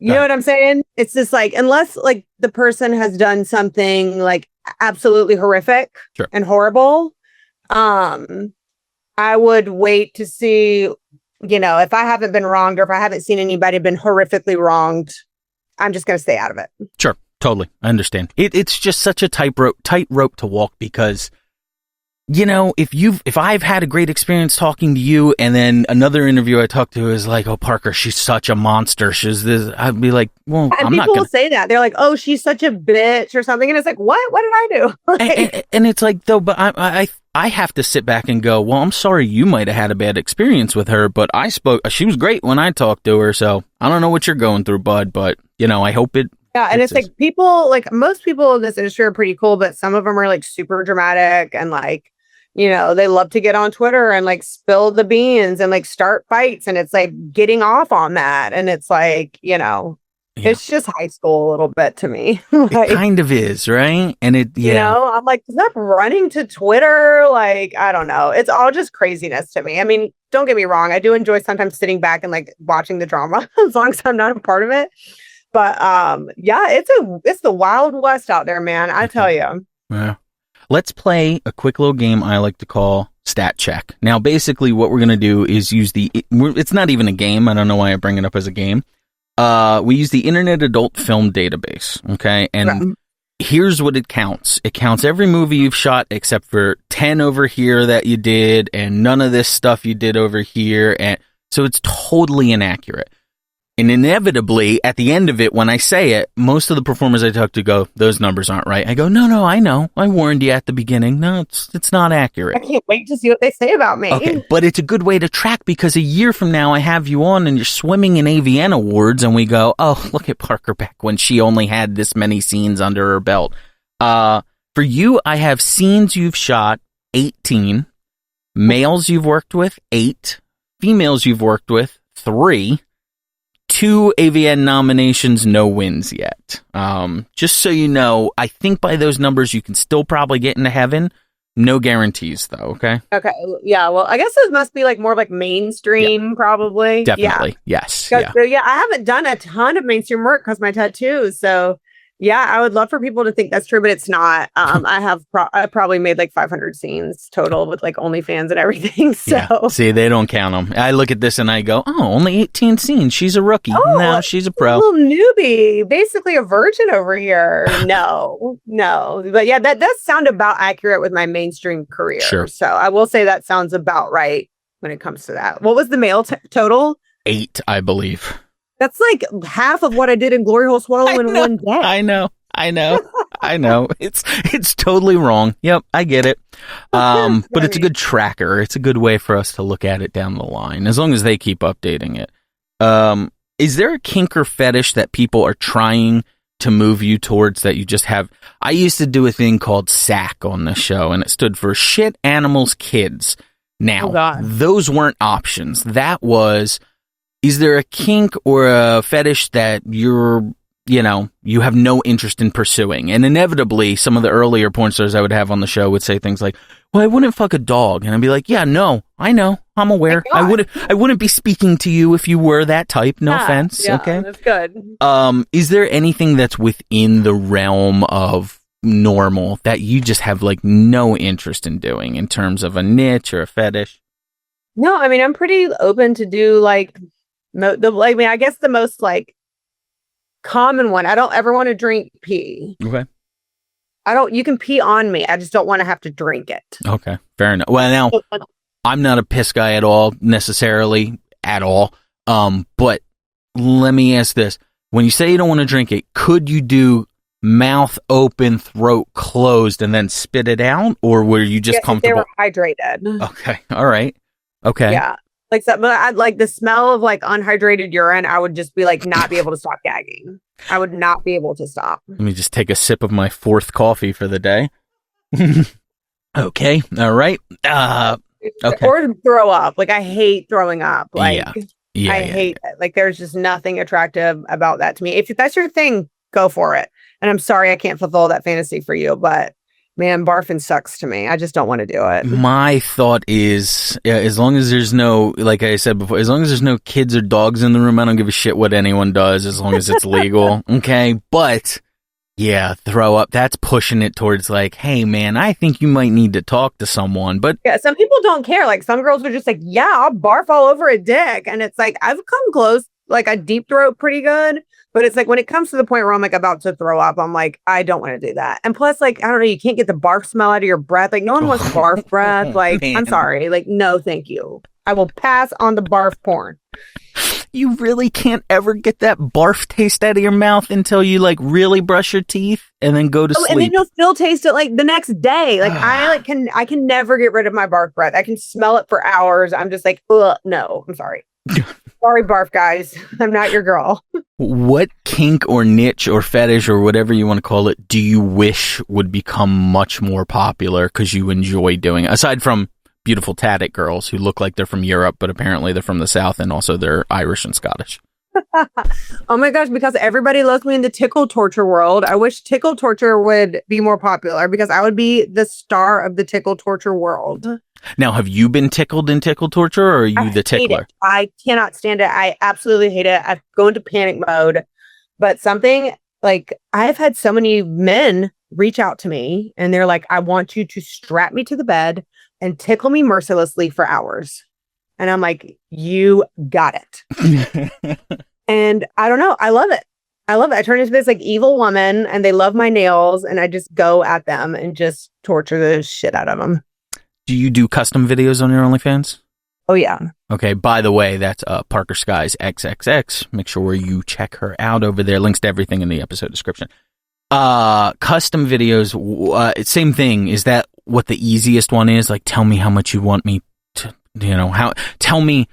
You know what I'm saying? It's just like, unless like the person has done something like absolutely horrific and horrible, I would wait to see, if I haven't been wronged or if I haven't seen anybody been horrifically wronged, I'm just going to stay out of it. Sure. Totally. I understand. It's just such a tight rope to walk because, if I've had a great experience talking to you and then another interview I talked to is like, oh, Parker, she's such a monster. She's this. I'd be like, well, and I'm not going to say that. They're like, oh, she's such a bitch or something. And it's like, what? What did I do? and it's like, though, but I have to sit back and go, well, I'm sorry you might have had a bad experience with her, but she was great when I talked to her. So I don't know what you're going through, bud, but, I hope it. Yeah, and it's like people, like most people in this industry are pretty cool, but some of them are like super dramatic and like, they love to get on Twitter and like spill the beans and like start fights. And it's like getting off on that. And it's like, it's just high school a little bit to me. It kind of is, right? And I'm like, stop running to Twitter. Like, I don't know. It's all just craziness to me. I mean, don't get me wrong. I do enjoy sometimes sitting back and like watching the drama as long as I'm not a part of it. But it's the Wild West out there, man. I tell you. Yeah. Let's play a quick little game I like to call Stat Check. Now, basically, what we're going to do is use it's not even a game. I don't know why I bring it up as a game. We use the Internet Adult Film Database, okay? And here's what it counts. It counts every movie you've shot except for 10 over here that you did and none of this stuff you did over here. And so it's totally inaccurate. And inevitably, at the end of it, when I say it, most of the performers I talk to go, those numbers aren't right. I go, no, I know. I warned you at the beginning. No, it's not accurate. I can't wait to see what they say about me. Okay, but it's a good way to track because a year from now, I have you on and you're swimming in AVN awards and we go, oh, look at Parker back when she only had this many scenes under her belt. For you, I have scenes you've shot, 18. Males you've worked with, 8. Females you've worked with, 3. 2 AVN nominations, no wins yet. Just so you know, I think by those numbers, you can still probably get into heaven. No guarantees, though, okay? Okay, yeah, well, I guess it must be like more like mainstream, probably. Definitely, yes. So, I haven't done a ton of mainstream work because my tattoos, so... Yeah, I would love for people to think that's true, but it's not. I probably made like 500 scenes total with like OnlyFans and everything. So see, they don't count them. I look at this and I go, oh, only 18 scenes. She's a rookie. No, she's a pro. A little newbie, basically a virgin over here. No. But yeah, that does sound about accurate with my mainstream career. Sure. So I will say that sounds about right when it comes to that. What was the male total? 8, I believe. That's like half of what I did in Glory Hole Swallow in one day. I know. It's totally wrong. Yep, I get it. But it's a good tracker. It's a good way for us to look at it down the line, as long as they keep updating it. Is there a kink or fetish that people are trying to move you towards that you just have? I used to do a thing called SAC on the show, and it stood for Shit, Animals, Kids. Now, those weren't options. That was... Is there a kink or a fetish that you have no interest in pursuing? And inevitably, some of the earlier porn stars I would have on the show would say things like, well, I wouldn't fuck a dog. And I'd be like, yeah, no, I know. I'm aware. I wouldn't be speaking to you if you were that type. No offense. Yeah, okay. That's good. Is there anything that's within the realm of normal that you just have like no interest in doing in terms of a niche or a fetish? No, I mean, I'm pretty open to do like... I guess the most like common one. I don't ever want to drink pee. Okay. You can pee on me. I just don't want to have to drink it. Okay. Fair enough. Well, now I'm not a piss guy at all, necessarily at all. But let me ask this. When you say you don't want to drink it, could you do mouth open, throat closed, and then spit it out? Or were you just comfortable? They were hydrated. Okay. All right. Okay. Yeah. Like I'd like the smell of like unhydrated urine. I would just be like not be able to stop gagging. I would not be able to stop. Let me just take a sip of my 4th coffee for the day. Okay, all right. Okay. Or throw up. Like I hate throwing up. Like I hate it. Like there's just nothing attractive about that to me. If that's your thing, go for it. And I'm sorry I can't fulfill that fantasy for you, but Man, barfing sucks to me. I just don't want to do it. My thought is, as long as there's no, like I said before, as long as there's no kids or dogs in the room, I don't give a shit what anyone does as long as it's legal. Okay. But yeah, throw up. That's pushing it towards like, hey man, I think you might need to talk to someone. But yeah, some people don't care. Like some girls are just like, yeah, I'll barf all over a dick. And it's like, I've come close, like I deep throat pretty good. But it's like when it comes to the point where I'm like about to throw up, I'm like, I don't want to do that. And plus, like, I don't know, you can't get the barf smell out of your breath. Like, no one wants barf breath. Like, Man. I'm sorry. Like, no, thank you. I will pass on the barf porn. You really can't ever get that barf taste out of your mouth until you like really brush your teeth and then go to sleep. And then you'll still taste it like the next day. Like I can never get rid of my barf breath. I can smell it for hours. I'm just like, ugh, no, I'm sorry. Sorry, barf guys. I'm not your girl. What kink or niche or fetish or whatever you want to call it do you wish would become much more popular because you enjoy doing it? Aside from beautiful tatted girls who look like they're from Europe, but apparently they're from the South and also they're Irish and Scottish. Oh my gosh, because everybody loves me in the tickle torture world. I wish tickle torture would be more popular because I would be the star of the tickle torture world. Now, have you been tickled in tickle torture or are you the tickler? I cannot stand it. I absolutely hate it. I go into panic mode. But something like I've had so many men reach out to me and they're like, I want you to strap me to the bed and tickle me mercilessly for hours. And I'm like, you got it. And I don't know. I love it. I love it. I turn into this like evil woman and they love my nails and I just go at them and just torture the shit out of them. Do you do custom videos on your OnlyFans? Oh, yeah. Okay. By the way, that's Parker Skies XXX. Make sure you check her out over there. Links to everything in the episode description. Custom videos, same thing. Is that what the easiest one is? Like, tell me how much you want me to, tell me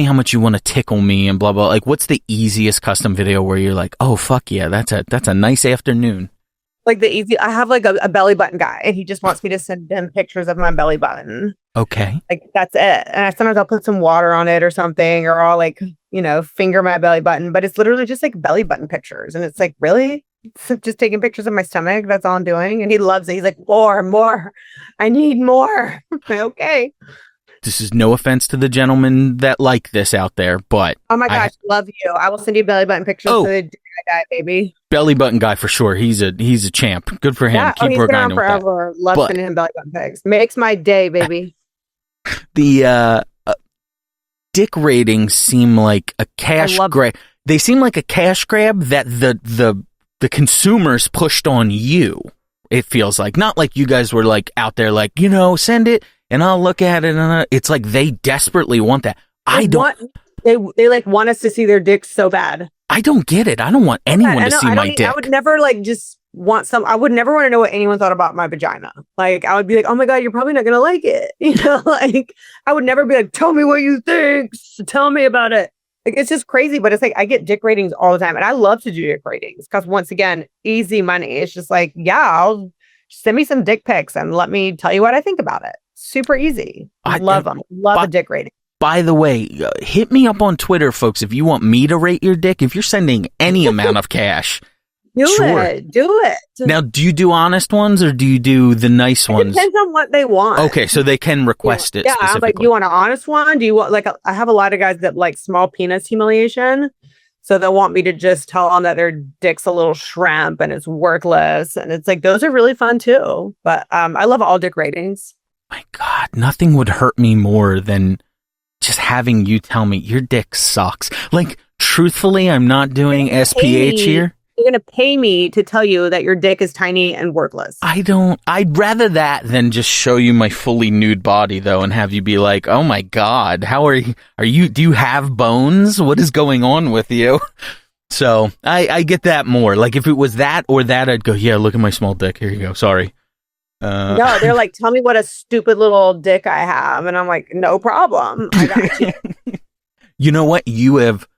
how much you want to tickle me and blah, blah. Like, what's the easiest custom video where you're like, oh, fuck yeah, that's a nice afternoon. Like I have like a belly button guy and he just wants me to send him pictures of my belly button. Okay. Like that's it. And sometimes I'll put some water on it or something, or I'll like, finger my belly button, but it's literally just like belly button pictures. And it's like, really? Just taking pictures of my stomach. That's all I'm doing. And he loves it. He's like, more. I need more. Okay. This is no offense to the gentlemen that like this out there, but oh my gosh, love you. I will send you belly button pictures to the day I die, baby. Belly button guy for sure. He's a champ. Good for him. Yeah, Keep he's working been on around forever. Love sending him belly button pics. Makes my day, baby. The dick ratings seem like a cash grab. They seem like a cash grab that the consumers pushed on you. It feels like not like you guys were like out there like send it. And I'll look at it, and it's like they desperately want that. They like want us to see their dicks so bad. I don't get it. I don't want anyone to see my dick. I would never like just want some. I would never want to know what anyone thought about my vagina. Like I would be like, oh my god, you're probably not gonna like it. Like I would never be like, tell me what you think. Tell me about it. Like it's just crazy. But it's like I get dick ratings all the time, and I love to do dick ratings because once again, easy money. It's just like I'll send me some dick pics and let me tell you what I think about it. Super easy. I love them. Love a dick rating. By the way, hit me up on Twitter, folks, if you want me to rate your dick. If you're sending any amount of cash, do it. Now, do you do honest ones or do you do the nice ones? It depends on what they want. Okay, so they can request it specifically. I'm like, you want an honest one? Do you want like I have a lot of guys that like small penis humiliation. So they'll want me to just tell them that their dick's a little shrimp and it's worthless. And it's like, those are really fun too. But I love all dick ratings. My God, nothing would hurt me more than just having you tell me your dick sucks. Like, truthfully, I'm not doing SPH here. You're going to pay me to tell you that your dick is tiny and worthless. I'd rather that than just show you my fully nude body, though, and have you be like, oh my God, how do you have bones? What is going on with you? So I get that more. Like, if it was that or that, I'd go, yeah, look at my small dick. Here you go. Sorry. No, they're like, tell me what a stupid little dick I have. And I'm like, no problem. I got you. You know what? You have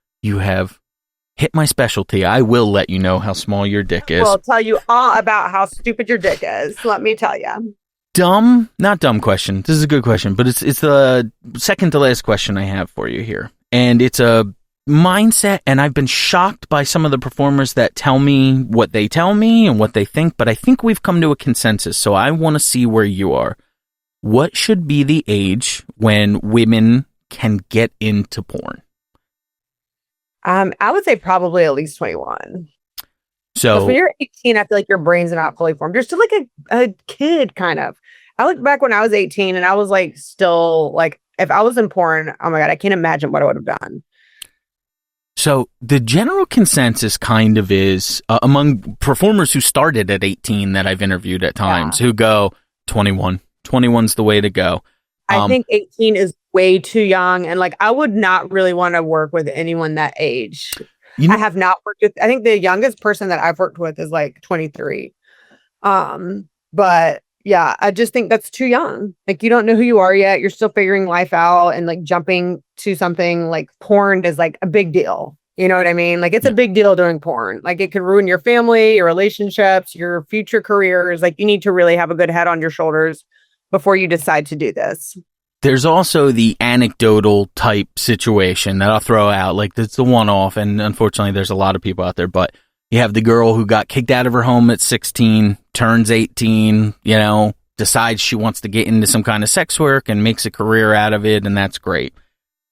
hit my specialty. I will let you know how small your dick is. I'll tell you all about how stupid your dick is. Let me tell you. Not dumb question. This is a good question, but it's the second to last question I have for you here. And it's a mindset, and I've been shocked by some of the performers that tell me what they tell me and what they think, but I think we've come to a consensus, so I want to see where you are. What should be the age when women can get into porn? I would say probably at least 21. So when you're 18, I feel like your brain's not fully formed. You're still like a kid, kind of. I look back when I was 18 and I was like, still like, if I was in porn, oh my God, I can't imagine what I would have done. So the general consensus kind of is among performers who started at 18 that I've interviewed at times who go 21. 21's the way to go. I think 18 is way too young. And like, I would not really want to work with anyone that age. I have not worked with, I think the youngest person that I've worked with is like 23. But yeah, I just think that's too young. Like, you don't know who you are yet. You're still figuring life out, and like jumping to something like porn is like a big deal. You know what I mean? Like, it's a big deal doing porn. Like, it could ruin your family, your relationships, your future careers. Like, you need to really have a good head on your shoulders before you decide to do this. There's also the anecdotal type situation that I'll throw out. Like, that's the one-off, and unfortunately, there's a lot of people out there, but you have the girl who got kicked out of her home at 16, turns 18, decides she wants to get into some kind of sex work and makes a career out of it, and that's great.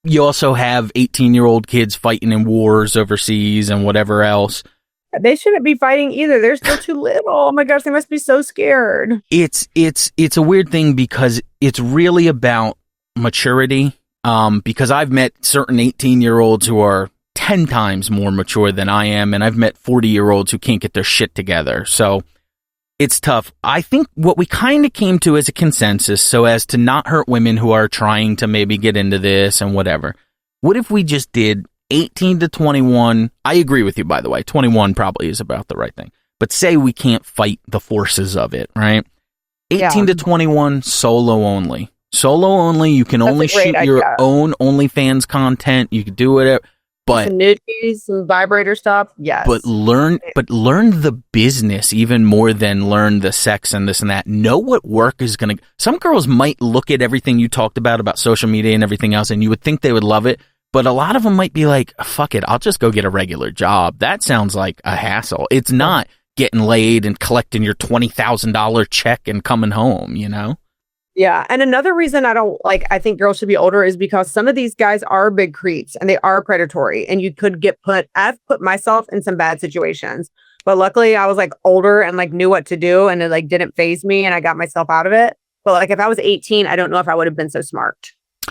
You also have 18-year-old kids fighting in wars overseas and whatever else. They shouldn't be fighting either. They're still too little. Oh my gosh, they must be so scared. It's a weird thing because it's really about maturity. Because I've met certain 18-year-olds who are 10 times more mature than I am, and I've met 40-year-olds who can't get their shit together. So it's tough. I think what we kind of came to as a consensus, so as to not hurt women who are trying to maybe get into this and whatever, what if we just did 18 to 21? I agree with you, by the way. 21 probably is about the right thing. But say we can't fight the forces of it, right? 18 to 21, solo only. Solo only, you can only shoot your own OnlyFans content. You can do whatever. But some nudies, some vibrator stuff, yes. But learn the business even more than learn the sex and this and that. Know what work is going to... Some girls might look at everything you talked about social media and everything else, and you would think they would love it. But a lot of them might be like, fuck it, I'll just go get a regular job. That sounds like a hassle. It's not getting laid and collecting your $20,000 check and coming home, Yeah. And another reason I think girls should be older is because some of these guys are big creeps and they are predatory, and you could I've put myself in some bad situations, but luckily I was like older and like knew what to do, and it like didn't faze me and I got myself out of it. But like, if I was 18, I don't know if I would have been so smart.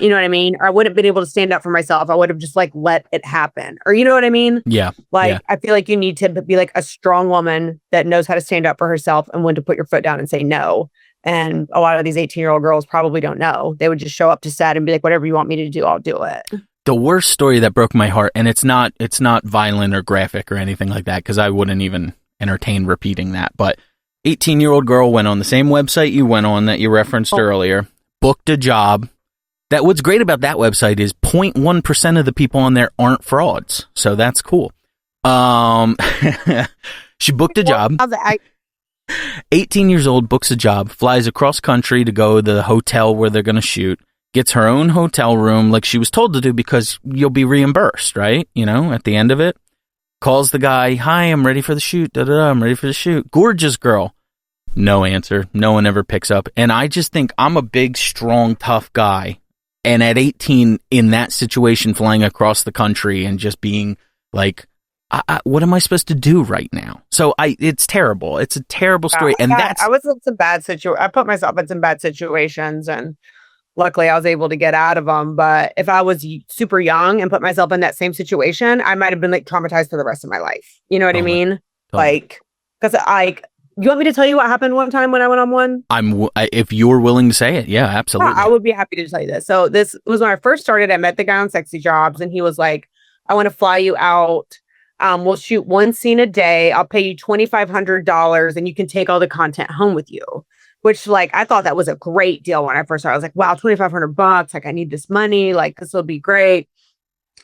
You know what I mean? Or I wouldn't have been able to stand up for myself. I would have just like let it happen. Or you know what I mean? Yeah. I feel like you need to be like a strong woman that knows how to stand up for herself and when to put your foot down and say no. And a lot of these 18-year-old girls probably don't know. They would just show up to set and be like, whatever you want me to do, I'll do it. The worst story that broke my heart, and it's not violent or graphic or anything like that, because I wouldn't even entertain repeating that, but 18-year-old girl went on the same website you went on that you referenced earlier, booked a job. What's great about that website is 0.1% of the people on there aren't frauds. So that's cool. She booked a job. 18 years old, books a job, flies across country to go to the hotel where they're going to shoot, gets her own hotel room like she was told to do because you'll be reimbursed, right? At the end of it. Calls the guy, hi, I'm ready for the shoot. I'm ready for the shoot. Gorgeous girl. No answer. No one ever picks up. And I just think I'm a big, strong, tough guy. And at 18, in that situation, flying across the country and just being like, what am I supposed to do right now? So it's terrible. It's a terrible story. And I was in some bad situations. I put myself in some bad situations, and luckily I was able to get out of them. But if I was super young and put myself in that same situation, I might have been like traumatized for the rest of my life. You know what I mean? Like, because you want me to tell you what happened one time when I went on one? If you're willing to say it, yeah, absolutely. I would be happy to tell you this. So this was when I first started. I met the guy on Sexy Jobs, and he was like, I want to fly you out. We'll shoot one scene a day. I'll pay you $2,500 and you can take all the content home with you. Which, like, I thought that was a great deal when I first started. I was like, wow, $2,500. Like, I need this money. Like, this will be great.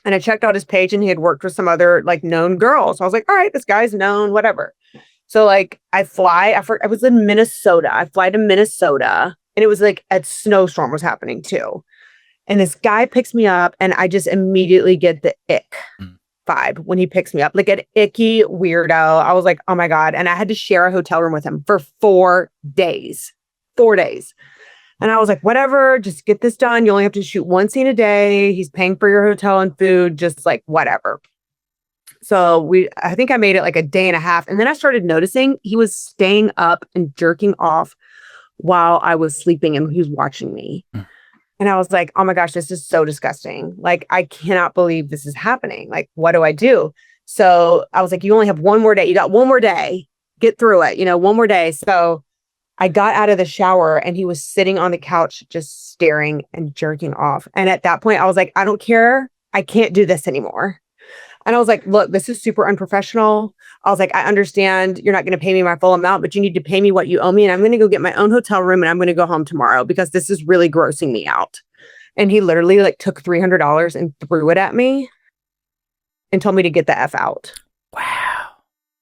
And I checked out his page, and he had worked with some other like known girls. So I was like, all right, this guy's known, whatever. So like I was in Minnesota. I fly to Minnesota, and it was like a snowstorm was happening too. And this guy picks me up, and I just immediately get the ick. vibe when he picks me up, like an icky weirdo. I was like, oh my God. And I had to share a hotel room with him for 4 days. 4 days. And I was like, whatever, just get this done. You only have to shoot 1 scene a day. He's paying for your hotel and food, just like whatever. So I think I made it like a day and a half. And then I started noticing he was staying up and jerking off while I was sleeping and he was watching me. And I was like, oh my gosh, this is so disgusting. Like, I cannot believe this is happening. Like, what do I do? So I was like, you only have 1 more day. You got 1 more day. Get through it. 1 more day. So I got out of the shower and he was sitting on the couch, just staring and jerking off. And at that point, I was like, I don't care. I can't do this anymore. And I was like, look, this is super unprofessional. I was like, I understand you're not going to pay me my full amount, but you need to pay me what you owe me. And I'm going to go get my own hotel room and I'm going to go home tomorrow because this is really grossing me out. And he literally like took $300 and threw it at me and told me to get the F out. Wow.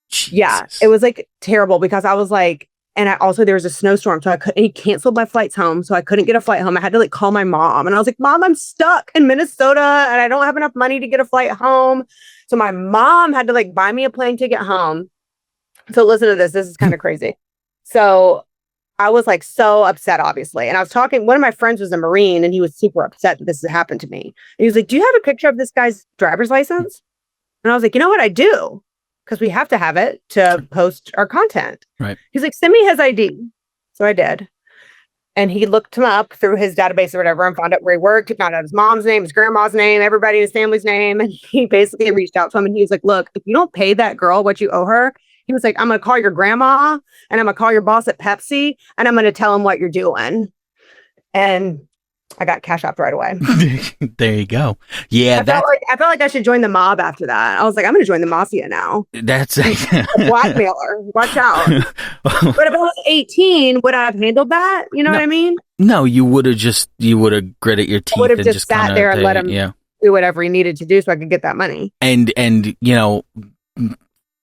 Jesus. Yeah, it was like terrible because I was like, and there was a snowstorm. So he canceled my flights home. So I couldn't get a flight home. I had to like call my mom and I was like, Mom, I'm stuck in Minnesota and I don't have enough money to get a flight home. So my mom had to like buy me a plane ticket home. So listen to this. This is kind of crazy. So I was like so upset, obviously. And I was talking, one of my friends was a Marine and he was super upset that this had happened to me. And he was like, do you have a picture of this guy's driver's license? And I was like, you know what? I do. Because we have to have it to post our content. Right. He's like, send me his ID. So I did. And he looked him up through his database or whatever and found out where he worked. He found out his mom's name, his grandma's name, everybody in his family's name. And he basically reached out to him and he was like, look, if you don't pay that girl what you owe her, he was like, I'm going to call your grandma and I'm going to call your boss at Pepsi and I'm going to tell him what you're doing. And I got cash out right away. There you go. Yeah. I felt like I should join the mob after that. I was like, I'm going to join the mafia now. That's a blackmailer. Watch out. But if I was 18, would I have handled that? You know what I mean? No, you would have gritted your teeth. I would have just sat there and let him do whatever he needed to do so I could get that money. And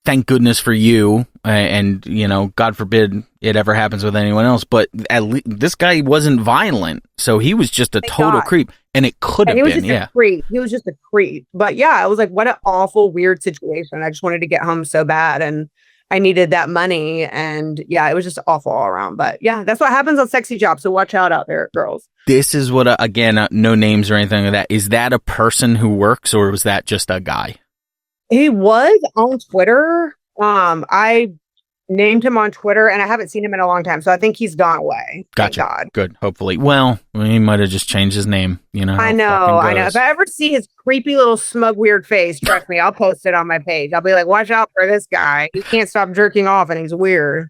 thank goodness for you, and God forbid it ever happens with anyone else. But at least this guy wasn't violent, so he was just a total creep, and it could have been. A creep. He was just a creep. But yeah, I was like, what an awful, weird situation. I just wanted to get home so bad, and I needed that money, and yeah, it was just awful all around. But yeah, that's what happens on Sexy Jobs. So watch out there, girls. This is what no names or anything like that. Is that a person who works, or was that just a guy? He was on Twitter. I named him on Twitter and I haven't seen him in a long time. So I think he's gone away. Gotcha. Thank God. Good. Hopefully. Well, he might have just changed his name. I know. If I ever see his creepy little smug weird face, trust me, I'll post it on my page. I'll be like, watch out for this guy. He can't stop jerking off and he's weird.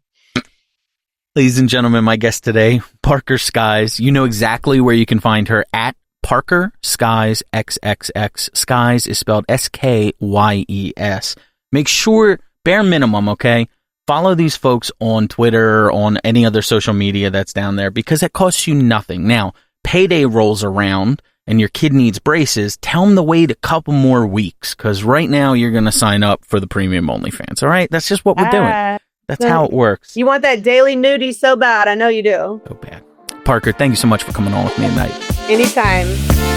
Ladies and gentlemen, my guest today, Parker Skies. You know exactly where you can find her at Parker Skies XXX. Skies is spelled SKYES. Make sure, bare minimum, okay, follow these folks on Twitter or on any other social media that's down there because it costs you nothing. Now, payday rolls around and your kid needs braces. Tell them to wait a couple more weeks because right now you're going to sign up for the premium OnlyFans. All right? That's just what we're doing. That's how it works. You want that daily nudie so bad. I know you do. So bad. Parker, thank you so much for coming on with me tonight. Anytime.